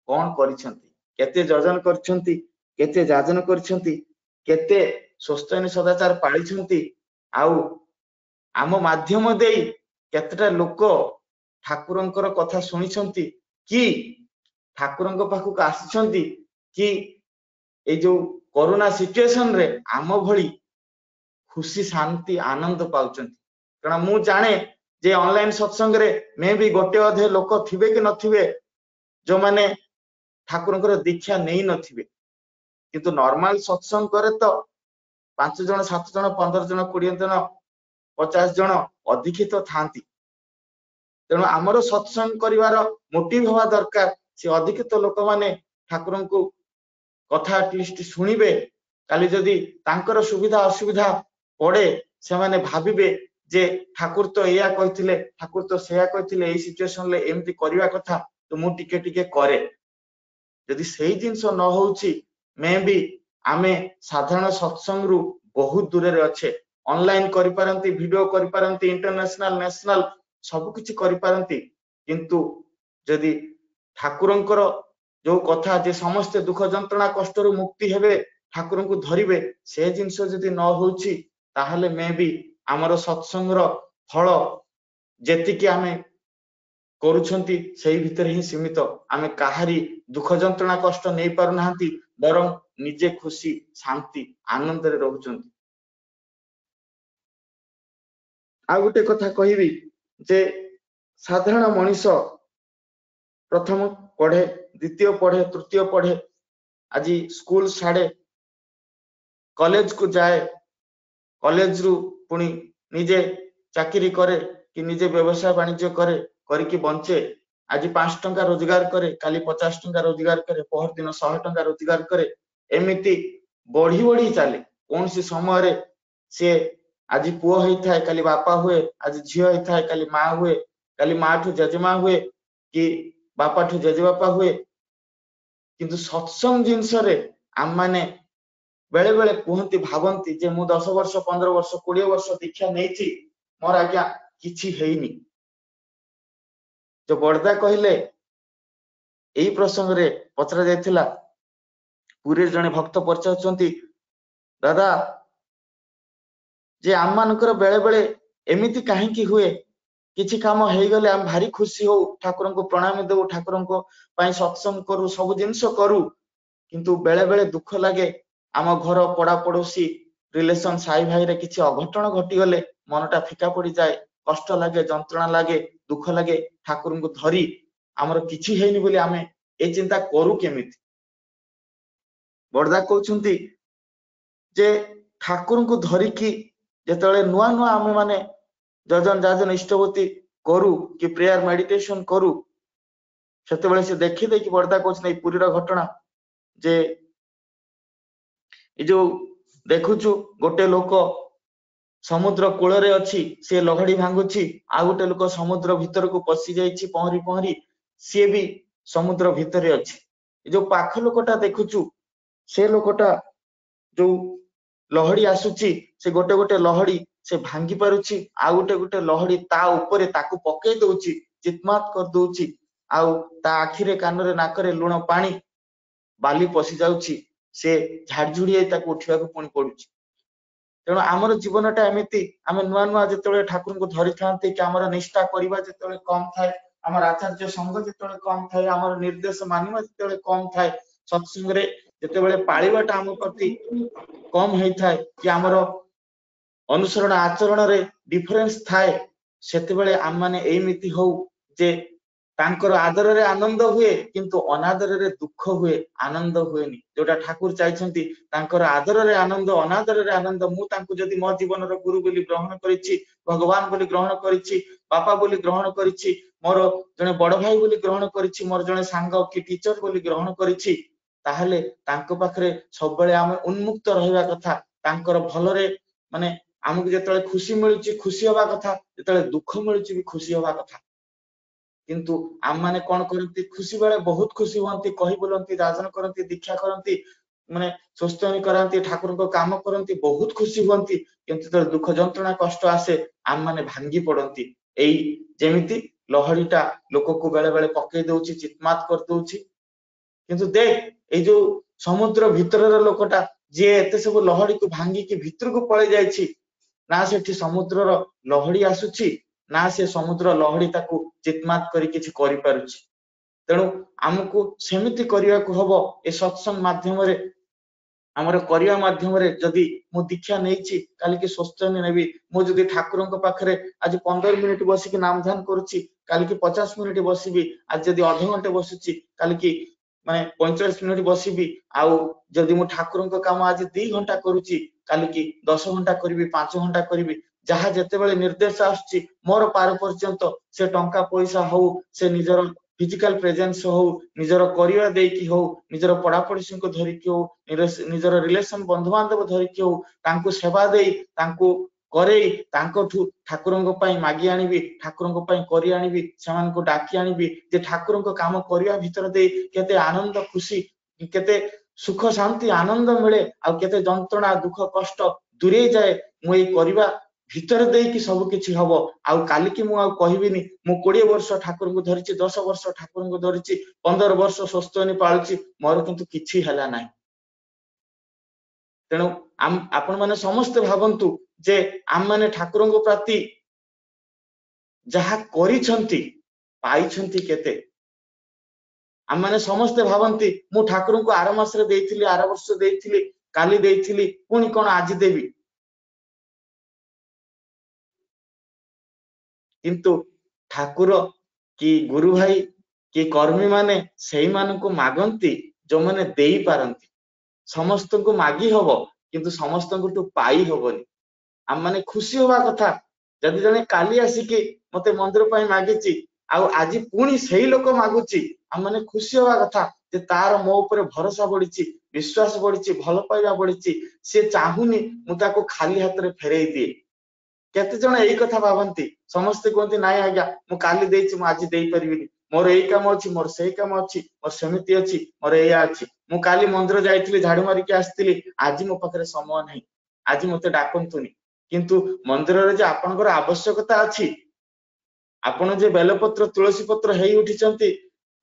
कोन करिसंती केते जजन करछंती केते जाजन करछंती केते स्वस्थानी सदाचार पालिछंती आउ आम माध्यम देई केतेटा लोक ठाकुरंकर कथा सुनिछंती कि ठाकुरंक पाखक आसिछंती कि ए जो कोरोना सिचुएशन रे आम भली खुशी शांति आनंद पाउछंती कारण मु जाने जे ऑनलाइन सत्संग रे मे भी गोटे अधे लोक थिबे कि नथिबे जो माने ठाकुरंकर दीक्षा नहीं नथिबे किंतु नॉर्मल सत्संग करे तो 5 जन 7 जन 15 जन 20 जन 50 जन अधिक तो थांती तेणु आमर सत्संग करिवार मोटिव हवा दरकार से अधिक तो लोक माने ठाकुरन को कथा एटलिस्ट सुनिबे काली जदी तांकर सुविधा असुविधा पड़े से माने भाबिबे जे ठाकुर तो एया कहिथिले ठाकुर तो सेया कहिथिले एई सिचुएशन ले एमती करिवा कथा तो मु टिके टिके करे यदि सही जिंस न होउची मे भी आमे साधारण सत्संग रु बहुत दूर रे अच्छे ऑनलाइन करि पारंती वीडियो करि पारंती इंटरनेशनल नेशनल सब किछि करि पारंती किंतु यदि ठाकुरंकर जो कथा जे समस्त दुख जंत्रणा कष्ट रु मुक्ति हेबे ठाकुरन को धरिबे से जिंस जदि न होउची ताहले मे भी हमर सत्संग रो फल जेति कि आमे करूछंती सेही भितर ही सीमित आमे काहारी दुख जंत्रणा कष्ट नै पारु नाहंती बरं निजे खुशी शांति आनंद रे रहउछंती आ गुटे कथा कहिबी जे साधारण मनुष्य प्रथम पढ़े द्वितीय पढ़े तृतीय पढ़े आज स्कूल छाड़े कॉलेज को जाए कॉलेज रु पुनी निजे चाकरी करे कि निजे व्यवसाय वाणिज्य करे करके बंचे आज 5 टंका रोजगार करे काली 50 टंका रोजगार करे पहर दिन 100 टंका रोजगार करे एमिति बढ़ी बढ़ी चले कौन सी समय रे से आज पुओ होई थाए काली बापा हुए आज झियो होई थाए काली मां हुए काली मां ठु जजमा हुए कि बापा ठु जजबापा हुए किंतु सत्संग जिंस रे आम माने बेले बेले कहती भावंती जे मु 10 वर्ष 15 वर्ष 20 वर्ष दीक्षा नेछि मोर आज्ञा किछि हेइनी जो बड़दा कहले एई प्रसंग रे पचरा जायथिला पुरी जने भक्त परचाउचंती दादा जे आम मानकर बेले बेले एमिति काहे की हुए किछि काम हेई गले हम भारी खुशी हो ठाकुरन को प्रणाम देबो ठाकुरन को पई सत्संग करू सब जिंस करू किंतु बेले बेले दुख लागे आम घर पड़ा पड़ोसी रिलेशन साई भाई रे किछि अघटन घटी गले मनटा फिका पड़ी जाए कष्ट लागे जंत्रणा लागे दुख लागे ठाकुरन को धरी हमर किछि हेइनी बोली आमे ए चिंता करू केमिति बड़दा कहउछंती जे ठाकुरन को धरी की जेतले नुआ नुआ आमे माने जजन जाजन इष्टवती करू कि प्रेयर मेडिटेशन करू सेते बेले से देखि देखि बड़दा कहउछ नै पुरी रो घटना जे ए जो देखुछु गोटे लोक समुद्र कूल रे अछि से लहड़ी भांगुछि आ गोटे लोक समुद्र भीतर को पसी जाइछि पहरी पहरी से भी समुद्र भीतर अछि ए जो पाख लोकटा देखुछु से लोकटा जो लहड़ी आसुछि से गोटे गोटे लहड़ी से भांगी पारुछि आ गोटे गोटे लहड़ी ता ऊपर ताकू पकई दउछि चितमात कर दउछि आउ ता आखिरे कानरे नाकरे लुण पानी बाली पसी जाउछि से झाड़झुड़ी ताकू उठिबा को पुणी पडुछि तेणु आमर जीवनटा एमिति आमे नुआ नुआ जेतले ठाकुर को धरि थांते कि आमर निष्ठा करिबा जेतले कम थाए आमर आचार्य संग जेतले कम थाए आमर निर्देश मानिबा जेतले कम थाए सत्संग रे जेतेबेले पाळिबाटा आम प्रति कम हेई थाए कि आमर अनुसरण आचरण रे डिफरेंस थाए सेतेबेले आम माने एमिति हो जे तांकर आदर रे आनंद हुए किंतु अनादर रे दुख हुए आनंद हुएनी जोटा ठाकुर चाइछंती तांकर आदर रे आनंद अनादर रे आनंद मु तांकु जदि मो जीवन रो गुरु बोली ग्रहण करिछि भगवान बोली ग्रहण करिछि बापा बोली ग्रहण करिछि मोर जने बड़ भाई बोली ग्रहण करिछि मोर जने सांग कि टीचर बोली ग्रहण करिछि ताहले तांको पाखरे सब बेले आमे उन्मुक्त रहिबा कथा तांकर भलरे माने आमକୁ ଯେତେବେଳେ खुशी मिलुछि खुशी होबा कथा ଯେତେବେଳେ दुख मिलुछि भी खुशी होबा कथा किंतु आम माने कोन करंती खुशी बेले बहुत खुशी होंती कहि बोलंती राजन करंती दीक्षा करंती माने सुस्तनी करंती ठाकुर को काम करंती बहुत खुशी होंती किंतु तो दुख जंत्रणा कष्ट आसे आम माने भांगी पड़ंती एई जेमिति लहड़ीटा लोक को बेले बेले पकई दउछि चितमात कर दउछि किंतु देख ए जो समुद्र भितरर लोकटा जे एते सब लहड़ी को भांगी के भितर को पळे जायछि ना सेठी समुद्रर लहड़ी आसुछि ना से समुद्र लहड़ी ताकू चितमात करी किछि करि पारुछि तेणु हमको सेमिति करिया को हबो ए सत्संग माध्यम रे हमर करिया माध्यम रे जदी मु दीक्षा नेछि काली के सोचनी नेबी मु जदी ठाकुर को पाखरे आज 15 मिनिट बसी के नाम ध्यान करूछि काली के 50 मिनिट बसीबी आज जदी आधा घंटे बसुछि काली की माने 45 मिनिट बसीबी आउ जदी मु ठाकुर को काम आज 2 घंटा करूछि काली की 10 घंटा करबी 5 घंटा करबी जहा जेते बेले निर्देश आछि मोर पार पर्यंत से टंका पैसा हो से निजर फिजिकल प्रेजेंस हो निजर करियर देकी हो निजर पढ़ा पढ़ी को धरिकी हो निजर रिलेशन बंधु बांधव धरिकी हो तांको सेवा देई तांको करे तांको ठाकुरंको पई मागी आनिबी ठाकुरंको पई करी आनिबी समान को डाकी आनिबी जे ठाकुरंको काम करिया भीतर दे केते आनंद खुशी केते सुख शांति आनंद मिले आ केते जंत्रणा दुख कष्ट दूरे जाए मु ए करिवा भीतर दे कि सब किछि हबो आ काली की मु आ कहिबिनी मु 20 वर्ष ठाकुर को धरिछि 10 वर्ष ठाकुर को धरिछि 15 वर्ष स्वस्थनी पाळछि मोर किंतु किछि हला नाही तेणु आपण माने समस्त भावंतु जे आम माने ठाकुर को प्रति जहा करिछंती पाइछंती केते आम माने समस्त भावंती मु ठाकुर को आर मास रे देइथिली आर वर्ष देइथिली काली देइथिली पुनी कोन आज देबी किंतु ठाकुर कि गुरु भाई कि कर्मी माने सेही मान को मागंती जो माने देई पारंती समस्त को मागी हबो किंतु समस्त को टू पाई हबोनी आम माने खुशी होबा कथा जदि जने काली आसी के मते मंदिर पई मागिची आ आज पुणी सेही लोक मागुची आम माने खुशी होबा कथा जे तार मो ऊपर भरोसा बढ़िची विश्वास बढ़िची भल पाइबा बढ़िची से चाहुनी मु ताको खाली हाथ रे फेरई दिए केते जण एई कथा भावंती समस्त कहते नाई आज्ञा मु काली देइछि मु आज देई परिबिनी मोर एई काम अछि मोर सेई काम अछि मोर समिति अछि मोर एया अछि मु काली मंदिर जाइथिली झाड़ू मारी के आस्थिली आज मो पाखरे समय नाही आज मते डाकंतुनी किंतु मंदिर रे जे आपनकर आवश्यकता अछि आपण जे बेलपत्र तुलसी पत्र हेई उठिचंती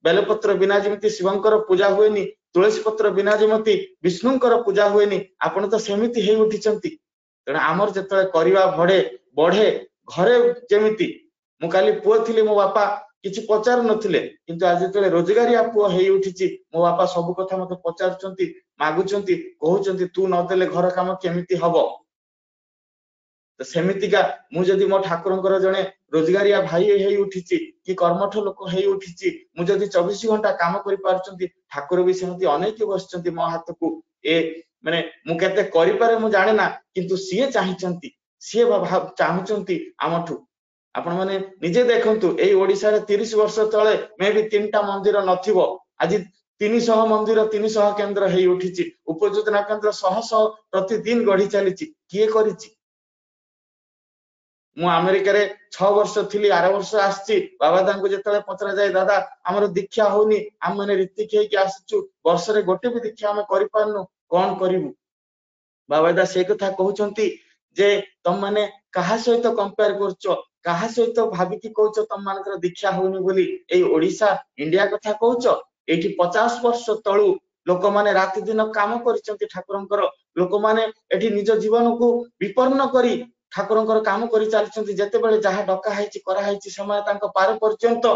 बेलपत्र बिना जेमिति शिवंकर पूजा होएनी तुलसी पत्र बिना जेमिति विष्णुंकर पूजा होएनी आपण तो सेमिति हेई उठिचंती तेणु आमर जतले करिवा बढ़े घरे जेमिति मु काली पुओ थिले मो बापा किछि पचार नथिले किंतु आज जतले रोजगारिया पुओ हेई उठिची मो बापा सब कथा मते पचारचंती मागुचंती कहउचंती तू न देले घर काम केमिति हबो तो सेमितिका मु जदि मो ठाकुरंकर जने रोजगारिया भाई हेई उठिची कि कर्मठ लोक हेई उठिची मु जदि 24 घंटा काम करि पारचंती ठाकुर भी सेमति अनेक बसचंती मो हाथ को ए माने मु केते करि पारे मु जाने ना किंतु सीए चाहिचंती सीए चाहुचंती आमठू आपण माने निजे देखंतु एई ओडिसा रे 30 वर्ष तळे मे भी 3टा मंदिर नथिबो आज 300 मंदिर 300 केंद्र हेई उठिची उपयोजना केंद्र 100 प्रतिदिन गढी चलीची किए करिची मु अमेरिका रे 6 वर्ष थिली 8 वर्ष आछि बाबा दांको जेतले पचरा जाय दादा हमर दीक्षा होनी हम माने रीति के आसचु वर्ष रे गोटे भी दीक्षा हम करि पारनु कोन करिवु बाबा दा से कथा कहउचंती जे तम माने कहा सहित कंपेयर करचो कहा सहित भाबी की कहउचो तम मानकर दीक्षा होनी बोली एई ओडिसा इंडिया कथा कहउचो एठी 50 वर्ष तळु लोक माने राति दिन काम करिचंती ठाकुरंकर लोक माने एठी निज जीवन को विपन्न करी ठाकुरंकर काम करि चालिचंती जेते बेले जहा डका हाइची करा हाइची समय तांको पार पर्यंत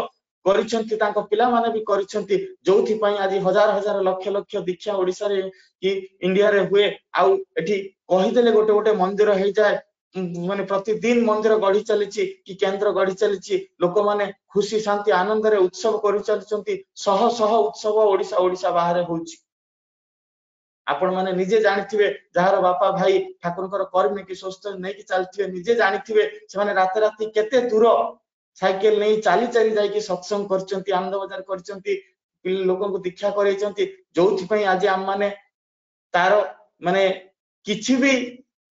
करिचंती तांको पिला माने भी करिचंती जोथि पई आज हजार हजार लक्ष लक्ष दीक्षा ओडिसा रे कि इंडिया रे हुए आउ एठी कहि देले गोटे गोटे मंदिर हेई जाय माने प्रतिदिन मंदिर गढी चलीची कि केंद्र गढी चलीची लोक माने खुशी शांति आनंद रे उत्सव करि चालिचंती सह सह उत्सव ओडिसा ओडिसा बाहर होउची आपण माने निजे जानिथिबे जहार बापा भाई ठाकुरकर कर्मी कि स्वस्थ नै कि चलथिबे निजे जानिथिबे से माने रात राती केते दूर साइकेल नहीं चाली चाली जाइए सत्संग करचंती आनंद बजार करचंती लोक को दीक्षा करैचंती जोथि पई आज हम माने तार माने किछि भी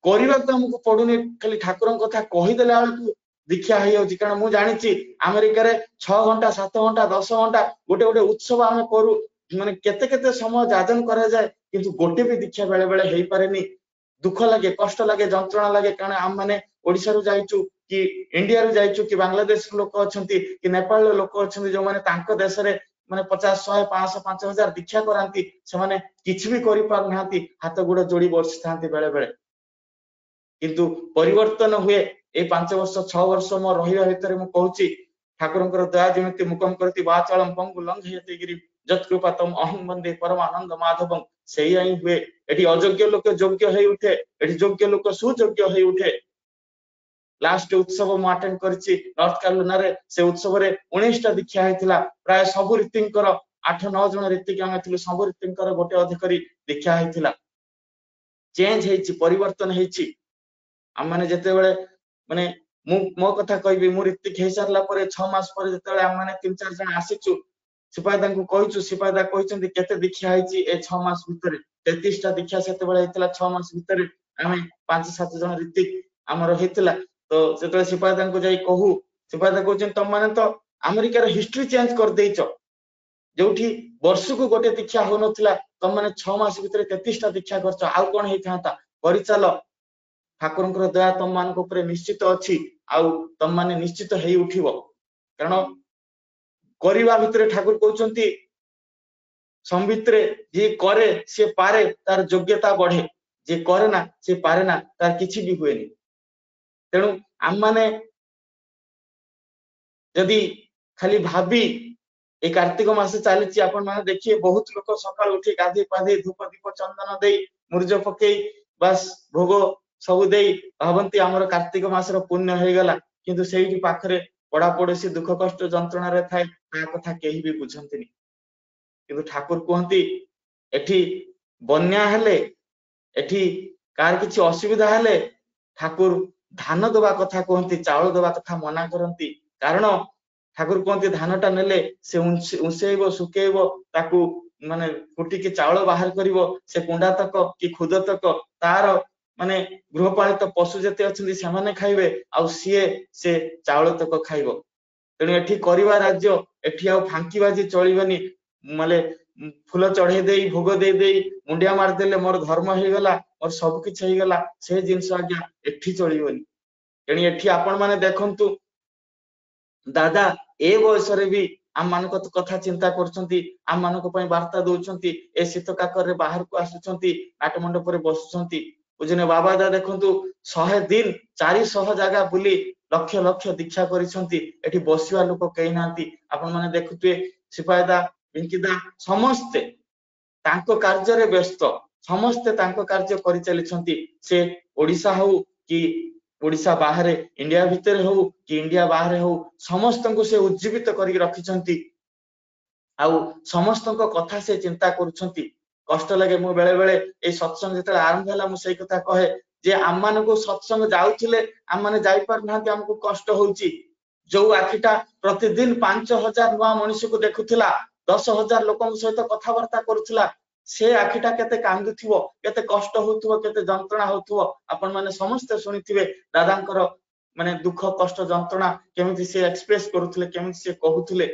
करबा को हमको पडुनी खाली ठाकुरन कथा कहि देला बेलकु दीक्षा है होची कारण मु जानिछि अमेरिका रे 6 घंटा 7 घंटा 10 घंटा गोटे गोटे उत्सव आमे करू माने केते केते समय जाजन करा जाए किंतु गोटे भी दीक्षा बेले बेले हेई पारेनी दुख लगे कष्ट लगे जंत्रणा लगे कारण हम माने ओडिसा रु जाइचु कि इंडिया रु जाइचु कि बांग्लादेश लोक अछंती कि नेपाल लोक अछंती जो माने तांको देश रे माने 50 100 500 5000 दीक्षा करांती से माने किछि भी करि पार नांती हाथ गुड़ जोड़ी बसिथांती बेले बेले किंतु परिवर्तन हुए ए 5 वर्ष 6 वर्ष मो रहिबा भितरे मु कहूची ठाकुरंकर दया जेमिति मुकम करती वाचालम पंगु लंघयते गिरि जत्कृपातम अहं वंदे परमानंद माधवम सेही आई हुए एठी अयोग्य लोक योग्य हेई उठे एठी योग्य लोक सुयोग्य हेई उठे लास्ट उत्सव मु अटेंड करछि नॉर्थ कैरोलिना रे से उत्सव रे 19 टा दीक्षा हेतिला प्राय सब रीतिंकर 8-9 जन रीति के आमे सब रीतिंकर गोटे अधिकारी दीक्षा हेतिला चेंज हेछि परिवर्तन हेछि हम माने जते बेले माने मो कथा कहबी मु रीति हे सारला परे 6 मास परे जते बेले हम माने 3-4 जन आसीचु सिपाहीदा को कहिचु सिपाहीदा कहिचंती केते दीक्षा हेछि ए 6 मास भितरे 33 टा दीक्षा सेते बेले हेतिला 6 मास भितरे आमे 5-7 जन रीति हमर हेतिला तो सेते सिपाहीदा को जाई कहू सिपाहीदा कहउछन तुम माने तो अमेरिका रे हिस्ट्री चेंज कर देइचो जोठी वर्ष को गोटे दीक्षा हो नथिला तुम माने 6 मास भितरे 33 टा दीक्षा करछो आउ कोन हेइ थांता परिचाल ठाकुरंकर दया तुम मान को ऊपर निश्चित अछि आउ तुम माने निश्चित हेइ उठिबो कारण करिबा भितरे ठाकुर कहउचंती संभितरे जे करे से पारे तार योग्यता बढ़े जे करे ना से पारे ना तार किछि भी हुएनी तेणु आम माने यदि खाली भाबी ए कार्तिक मास चली आपण माने देखिए बहुत लोग सकाळ उठी गाधी पाधी धूप दीप चंदन देई मुर्ज पकई बस भोग सब देई भावंती हमर कार्तिक मासर पुण्य हे गला किंतु सेही पाखरे पड़ा पड़ोसी दुख कष्ट जंत्रणा रे थाए ता कथा केही भी बुझंतिनी किंतु ठाकुर कहंती एठी बन्या हेले एठी कार किछि असुविधा हेले ठाकुर धान दबा कथा कहंती चावल दबा कथा मना करंती कारण ठाकुर कहंती धानटा नेले से उसेइबो सुकेइबो ताकू माने फुटी के चावल बाहर करिवो से कुंडा तक कि खुद तक तार माने गृहपालित पशु जते अछंती से माने खाइबे आ सीए से चावल तक खाइबो तेणु एठी करिवा राज्य एठी आ फांकी बाजी चलिबनी माले फूल चढ़े देई भोग दे देई मुंडिया मार देले मोर धर्म हे गला और सब किछ हे गला से जिंस आज्ञा एठी चलिबनी तेणु एठी आपण माने देखंतु दादा ए बयस रे भी आम मानक कथा चिंता करछंती आम मानक पई वार्ता दोछंती ए शीत काकर रे बाहर को आसुछंती नाट मंडप रे बसुछंती बुझने बाबा दा देखंतु 100 दिन 400 जगह बुली लक्ष लक्ष दीक्षा करिसंती एठी बसिवा लोक कहि नांती आपण माने देखुते सिपाहीदा बिंकीदा समस्त तांको कार्य रे व्यस्त समस्त तांको कार्य करि चलिसंती से ओडिसा हो कि ओडिसा बाहर इंडिया भितर हो कि इंडिया बाहर हो समस्त को से उज्जीवित करी रखिसंती आउ समस्त को कथा से चिंता करूछंती कष्ट लगे मु बेले बेले ए सत्संग जते आरंभ होला मु सही कथा कहे जे आम मान को सत्संग जाउथिले आम माने जाई पार नांती हमको कष्ट होउची जो आखिटा प्रतिदिन 5000 नुआ मनुष्य को देखुथिला 10000 लोकन सहित कथा वार्ता करूथिला से आखिटा केते कांदुथिबो केते कष्ट होउथबो केते जंत्रणा होउथबो आपण माने समस्त सुनिथिबे दादांकर माने दुख कष्ट जंत्रणा केमिति से एक्सप्रेस करूथिले केमिति से कहूथिले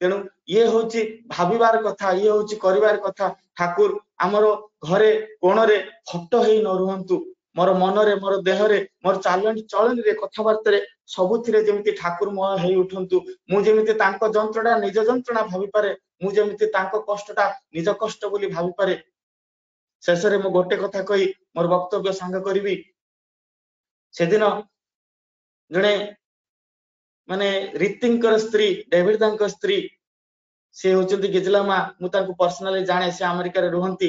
तेणु ये होची भाबिबार कथा ये होची करिवार कथा ठाकुर हमरो घरे कोण रे फटो हेई न रहंतु मोर मन रे मोर देह रे मोर चालनी चलनी रे कथा वार्ता रे सबुथिरे जेमिति ठाकुर मोह हेई उठंतु मु जेमिति तांको जंत्रणा निज जंत्रणा भाबी पारे मु जेमिति तांको कष्टटा निज कष्ट बोली भाबी पारे शेषरे मु गोटे कथा कहि मोर वक्तव्य संग करबी सेदिन जणे माने रीतिंकर स्त्री डेविड दांको स्त्री से होचंती गिजलामा मु तांको पर्सनली जाने से अमेरिका रे रहंती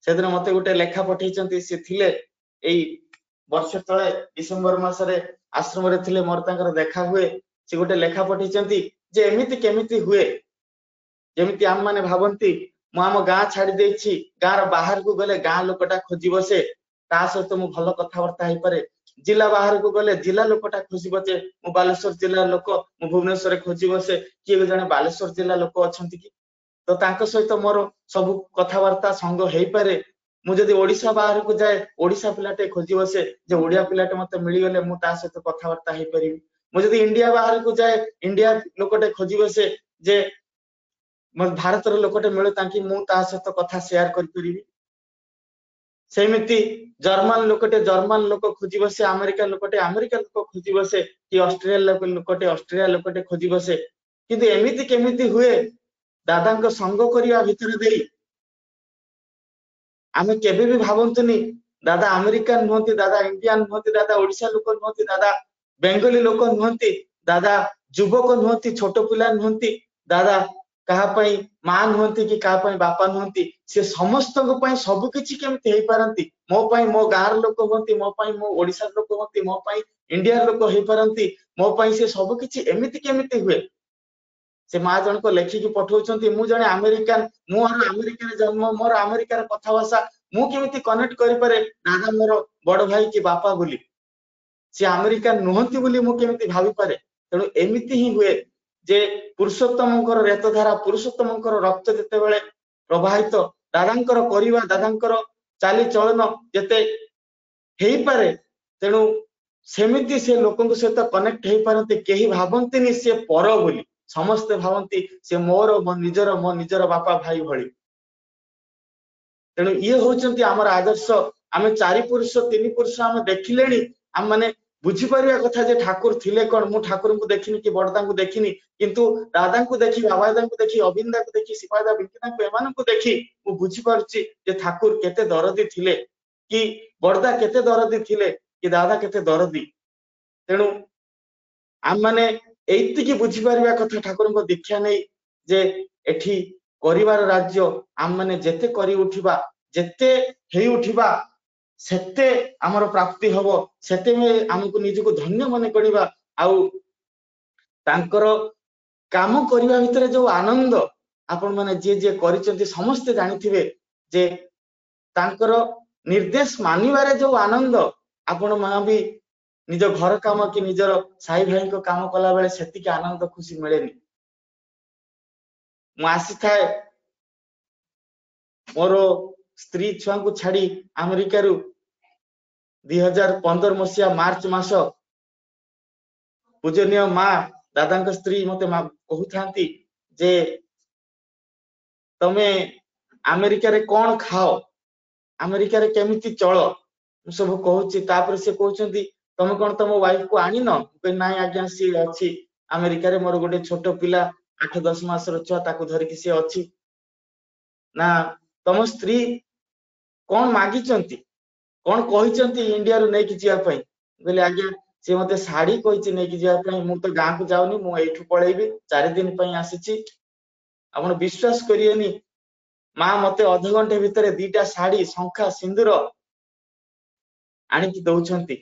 सेदिन मते गोटे लेखा पठेइचंती से थिले एई वर्ष तळे डिसेंबर मास रे आश्रम रे थिले मोर तांकर देखा हुए से गोटे लेखा पठेइचंती जे एमिति केमिति हुए जेमिति आम माने भाबंती मु आम गां छाडी देछि गां र बाहर को गले गां लोकटा खोजी बसे ता सहित मु भलो कथा वार्ता हेइ पारे जिला बाहर को गले जिला लोकटा खोजिबो जे मु बालेश्वर जिला लोक मु भुवनेश्वर खोजिबो से किए जने बालेश्वर जिला लोक अछंती कि तो तांको सहित मोर सब कथावार्ता संग हेई पारे मु जदि ओडिसा बाहर को जाए ओडिसा पिलाटे खोजिबो से जे ओडिया पिलाटे मते मिली गले मु ता सहित कथावार्ता हेई परिबी मु जदि इंडिया बाहर को जाए इंडिया लोकटे खोजिबो से जे मोर भारत रो लोकटे मिले ताकि मु ता सहित कथा शेयर कर परिबी सेमिति जर्मन लोकटे जर्मन लोक खोजी बसे अमेरिका लोकटे अमेरिका लोक खोजी बसे कि ऑस्ट्रेलिया लोकटे ऑस्ट्रेलिया लोकटे खोजी बसे किंतु एमिति केमिति हुए दादांको संग करिया भितर देई आमे केबे भी भावंतुनी दादा अमेरिकन नहंती दादा इंडियन नहंती दादा ओडिसा लोक नहंती दादा बेंगली लोक नहंती दादा युवक नहंती छोट पिला नहंती दादा कहा पई मां नहंती कि कहा पई बापा नहंती से समस्त को पई सब किछि केमते हेई पारंती मो पई मो गार लोक होंती मो पई मो ओडिसा लोक होंती मो पई इंडिया लोक हेई पारंती मो पई से सब किछि एमिति केमिति हुए से मां जन को लेखि की पठौचंती मु जने अमेरिकन मोर अमेरिका रे जन्म मोर अमेरिका रे कथा भाषा मु केमिति कनेक्ट करि पारे दादा मोर बड़ भाई की बापा बोली से अमेरिकन नहंती बोली मु केमिति भाबी पारे तेनु एमिति ही हुए जे पुरुषोत्तमंकर रेतधारा पुरुषोत्तमंकर रक्त जते बेले प्रवाहित दादांकर करिवा दादांकर चाली चलन जते हेई पारे तेनु सेमिति से लोकन सहित कनेक्ट हेई पारंती केही भाबंतीनी से पर बोली समस्त भावंती से मोर मो निजर बापा भाई भली तेनु ये होचंती हमर आदर्श आमे चारि पुरुष तीन पुरुष आमे देखिलेनी हम माने बुझी परिया कथा जे ठाकुर थिले कोन मु ठाकुर को देखिनी कि बड़दा को देखिनी किंतु दादा को देखि बाबादा को देखि अबिंदा को देखि सिपादा बिंकिना को एमान को देखि मु बुझी पारुची जे ठाकुर केते दरदी थिले कि बड़दा केते दरदी थिले कि दादा केते दरदी तेनु हम माने एति की बुझी परिया कथा ठाकुर को दीक्षा नै जे एठी परिवार राज्य हम माने जेते करी उठिबा जेते हेई उठिबा सेते हमर प्राप्ति हबो सेते में हमको निजको धन्य मने करिबा आउ तांकर काम करिबा भितर जो आनंद आपण माने जे करिसंती समस्त जानिथिबे जे तांकर निर्देश मानिबारे जो आनंद आपण मा भी निज घर काम कि निजर साई भाई को काम कला बेले सेति के आनंद खुशी मिलेनी मु आसी थाए मोर स्त्री छुआ को छाड़ी अमेरिका रु 2015 मसिया मार्च मास पूजनीय मां दादा का स्त्री मते कहू थांती जे तमे अमेरिका रे कोन खाओ अमेरिका रे केमिति चलो सब कहूची तापर से कहउचंती तमे कोन तम वाइफ को आनी न के नाय आज्ञा सी अछि अमेरिका रे मोर गोटे छोटो पिला 8-10 मास रो छुआ ताको धरि कि से अछि ना तम स्त्री कोन मागी चंती कोन कहिचंती इंडिया रो नै कि जिया पई बोले आज्ञा से मते साड़ी कहिची नै कि जिया पई मु तो गां को जाउनी मु एठु पळेबी 4 दिन पई आसीची आपण विश्वास करियनी मां मते आधा घंटे भितरे दीटा साड़ी संखा सिंदूर आनी कि दउछंती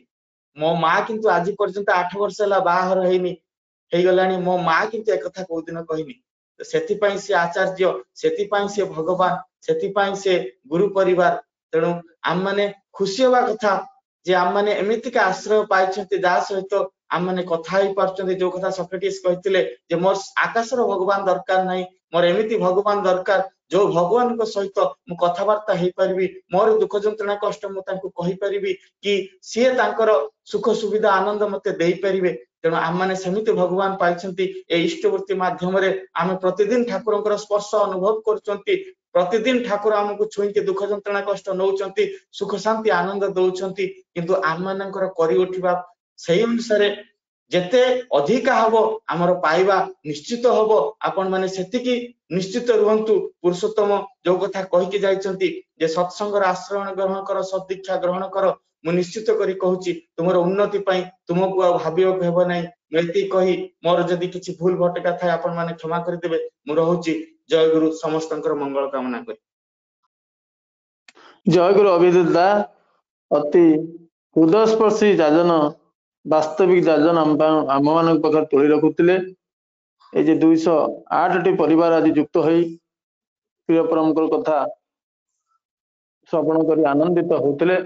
मो मां किंतु आज पर्यंत 8 वर्ष हला बाहर हेइनी हेइ गलानी मो मां किंतु एक कथा को दिन कहिनी सेति पई से आचार्य सेति पई से भगवान सेति पई से गुरु परिवार तेणु आम माने खुशी होवा कथा जे आम माने एमिति का आश्रय पाइछंती जा सहित आम माने कथा ही पारछंती जो कथा सॉक्रेटिस कहिथिले जे मोर आकाशर भगवान दरकार नाही मोर एमिति भगवान दरकार जो भगवान को सहित मु कथावार्ता हेइ परिबी मोर दुख जंत्रणा कष्ट मु तांको कहि परिबी कि सिए तांकर सुख सुविधा आनंद मते देई परिबे तेणु आम माने समिति भगवान पाइछंती ए इष्टवृत्ति माध्यम रे आमे प्रतिदिन ठाकुरंकर स्पर्श अनुभव करछंती प्रतिदिन ठाकुर हमको छुई के दुख जंत्रणा कष्ट नौचंती सुख शांति आनंद दउचंती किंतु आम मानकर करि उठिबा सही अनुसार जेते अधिक हबो हमर पाइबा निश्चित हबो आपण माने सेतिकी निश्चित रुहंतु पुरुषोत्तम जो कथा कहि के जाइचंती जे सत्संगर आश्रय ग्रहण कर सदीक्षा ग्रहण कर मु निश्चित करी कहूची तुमर उन्नति पई तुमको भाबियो हेबो नै मेति कहि मोर जदी किछि भूल भटका थाए आपण माने क्षमा करि देबे मु रहूची जय गुरु समस्तंकर मंगल कामना करी जय गुरु अभिजित दा अति हृदयस्पर्शी जाजन वास्तविक जाजन आम मान पाखे तोली रखुले ये 208 टी परिवार आज युक्त हो प्रिय परमकर कथा श्रवण कर आनंदित होते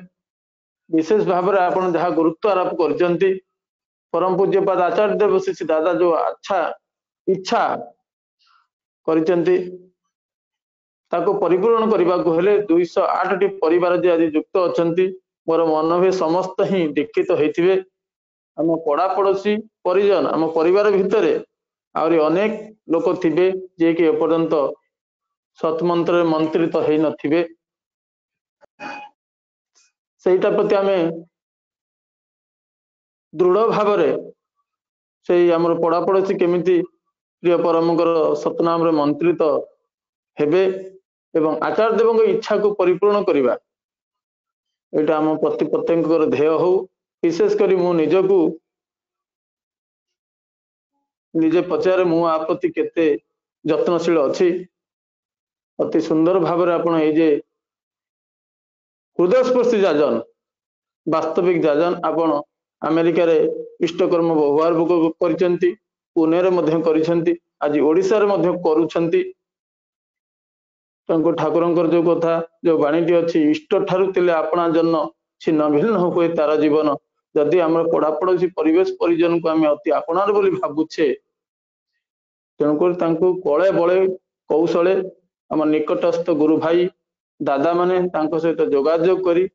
विशेष भाव में आपण जहाँ गुरुत्व आरोप कर परम पूज्यपाद आचार्य देव श्री दादा जो अच्छा इच्छा करिसेंती ताको परिपूर्ण करने को हेले 208 टी परिवार जे आज युक्त अछंती मोर मन भी समस्त ही दीक्षित होइथिबे आम पड़ा पड़ोसी परिजन आम परिवार भितर आहरी अनेक लोक थिबे जे कि एपर्यंत सतमंत्र मंत्रित तो हेई नथिबे सेटा प्रति आमे दृढ़ भाव से आमर पड़ा पड़ोसी केमिति प्रिय परमकर सतनाम रे मंत्रित हेबे एवं आचार्य देव इच्छा को परिपूर्ण करवा यहाँ आम प्रति प्रत्येक ध्येय हो विशेष करी मु निजकू निजे पचारे मु आ प्रति केते जत्नशील अच्छी अति सुंदर भाव में आपण ये हृदयस्पर्शी जाजन वास्तविक जाजन आपण अमेरिका रे इष्टकर्म व्यवहार कर पुणे रे मध्य करिसेंती आज ओडिसा रे मध्य करूछंती ठाकुर जो कथा जो बाणीटी अच्छी इष्ट ठारू तिले आपणा जन्म छिन्न भिन्न हुए तार जीवन जदि आम पड़ा पड़ोसी परिवेश परिजन को आम अति आपणार बोली भावुछे तेणुक कले बले कौशले आम निकटस्थ गुरु भाई दादा माने सहित जोगाजोग करी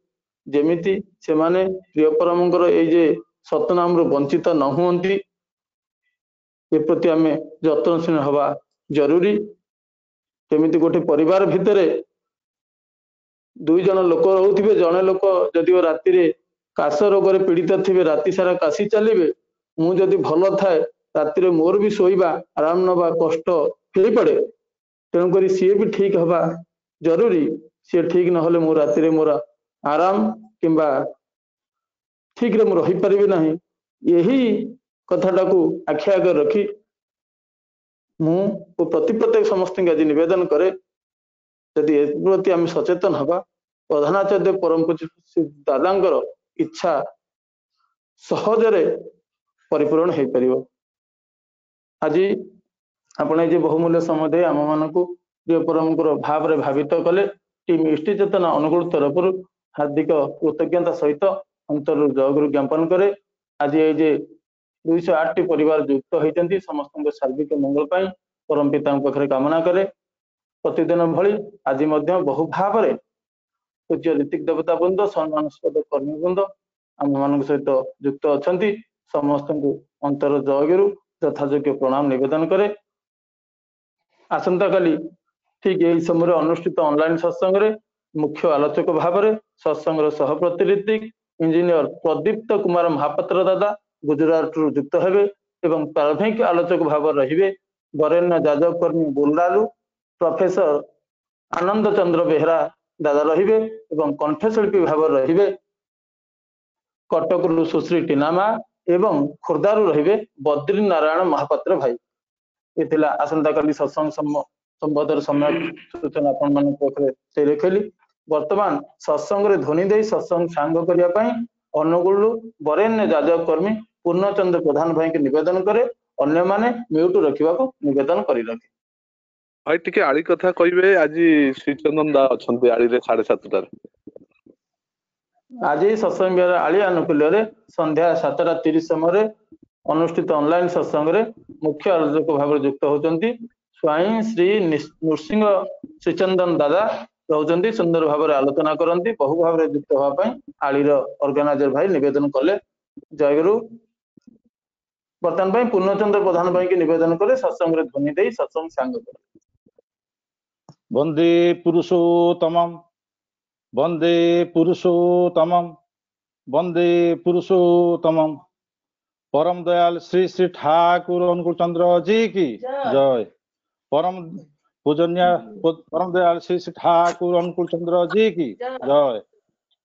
जेमिति से माने प्रिय परमंकर ये जे सतनाम वंचित न हुंती ए प्रति आम जत्नशील हवा जरूरी केमिति गोटे परिवार भितर दुई जन लोक रोथे जड़े लोक जदि राति काश रोग पीड़ित थे राति सारा काशी चलिए मुझे भल थाए राति मोर भी शोवा आराम नवा कष्ट हो पड़े तेणुक सी भी ठीक हवा जरूरी सी ठीक ना मो राति मोर आराम किंबा ठीक रे मु रही पारिबी नाही यही कथाटा को आखि आगे रखी मु प्रति प्रत्येक समस्त आज निवेदन करे यदि प्रति आम सचेतन हवा प्रधानाचार्य परम पूज्य दादांकर इच्छा सहजरे परिपूर्ण हो पार आज आपण जे बहुमूल्य समय दे आम मान प्रिय परमकर भाव रे भावित कले टीम इष्टि चेतना अनुकूल तरफ हार्दिक कृतज्ञता सहित अंतर जयगुरु ज्ञापन करे आज ये जे 208 टी परिवार युक्त होती समस्त सार्विक मंगल पाई परम पिता पाखे कामना करे प्रतिदिन भली आज बहु भाव में पूज्य ऋतिक देवता वृंद सम्मानस्पद कर्मी वृंद आम मान सहित युक्त अच्छा समस्त अंतर जयगुरु यथायोग्य प्रणाम निवेदन करे आसंता काली ठीक यही समय अनुष्ठित ऑनलाइन सत्संग रे मुख्य आलोचक भाव में सत्संग सह प्रतिनिधि इंजीनियर प्रदीप्त कुमार महापात्र दादा गुजरात युक्त हेबे एवं प्रारंभिक आलोचक भाव रहिबे वरेण्य जाजव कर्मी बुल्लालु प्रोफेसर आनंद चंद्र बेहरा दादा रहिबे एवं कंठशिल्पी भाव रहिबे कटकरू सुश्री टीनामा एवं खोर्धारू रहिबे बद्री नारायण महापात्र भाई ये आसंता काली सत्संग संवादर समय सूचना आपण मान से रखली वर्तमान सत्संग रे ध्वनि दे सत्संग सांग करिया पई अनुगुल वरेण्य जाजव कर्मी पूर्णचंद्र प्रधान भाई के निवेदन करे अन्य माने म्यूट रखिबा को निवेदन करी रखे भाई टिके आली कथा कहिबे आज श्रीचंदन दा अछंती आली रे 7:30 आज सत्संग आली अनुकूल रे संध्या 7:30 समय अनुष्ठित ऑनलाइन सत्संग रे मुख्य आलोचक भाव युक्त होचंती स्वाई श्री नृसिंह श्रीचंदन दादा रहउचंती सुंदर भाव में आलोचना करती बहु भाव में युक्त होगा आलीर ऑर्गेनाइजर भाई निवेदन कले जयगुरु बर्तमान पूर्णचंद्र प्रधान भाई के निवेदन कले सत्संग ध्वनि दे सत्संग सांग वंदे पुरुषोत्तमम वंदे पुरुषोत्तमम वंदे पुरुषोत्तमम परम दयाल श्री श्री ठाकुर अनुकूल चंद्र जी की जय परम पूजन्य परम दयाल श्री श्री ठाकुर अनुकूल चंद्र जी की जय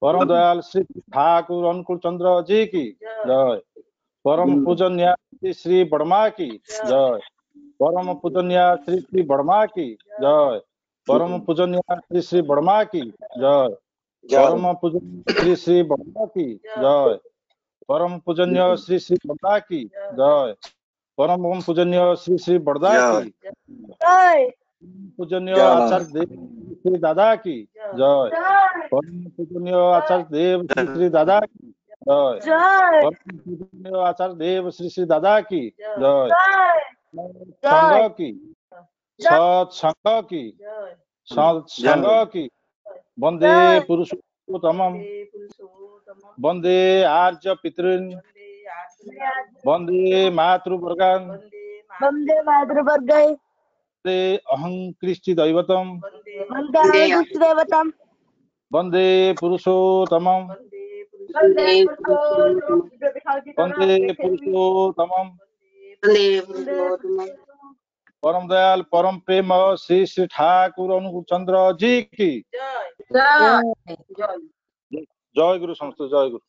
परम दयाल श्री ठाकुर अनुकूल चंद्र जी की जय परम पूजन्य श्री श्री बड़मा की जय परम पूजन्य श्री श्री बड़मा की जय परम पूजन्य श्री श्री बड़मा की जय परम पूजन्य श्री श्री बड़मा की जय परम पूजन्य श्री श्री बड़दा की जय परम पूजन्य श्री श्री बड़दा की पूजन्य आचार्य देव श्री दादा की जय परम पूजनीय आचार्य देव श्री श्री दादा की जय जय परम पूजनीय आचार्य देव श्री श्री दादा की जय संघ की सत्संग की सत्संग की वंदे पुरुषोत्तमम वंदे आर्य पितॄन् वंदे मातृवर्गान् वंदे मातृवर्गै वंदे अहं कृष्टि दैवतम वंदे देवतम वंदे पुरुषोत्तमम वंदे पुरुषोत्तमम परम दयाल परम प्रेम श्री श्री ठाकुर अनुकूल चंद्र जी की जय गुरु समस्त जय गुरु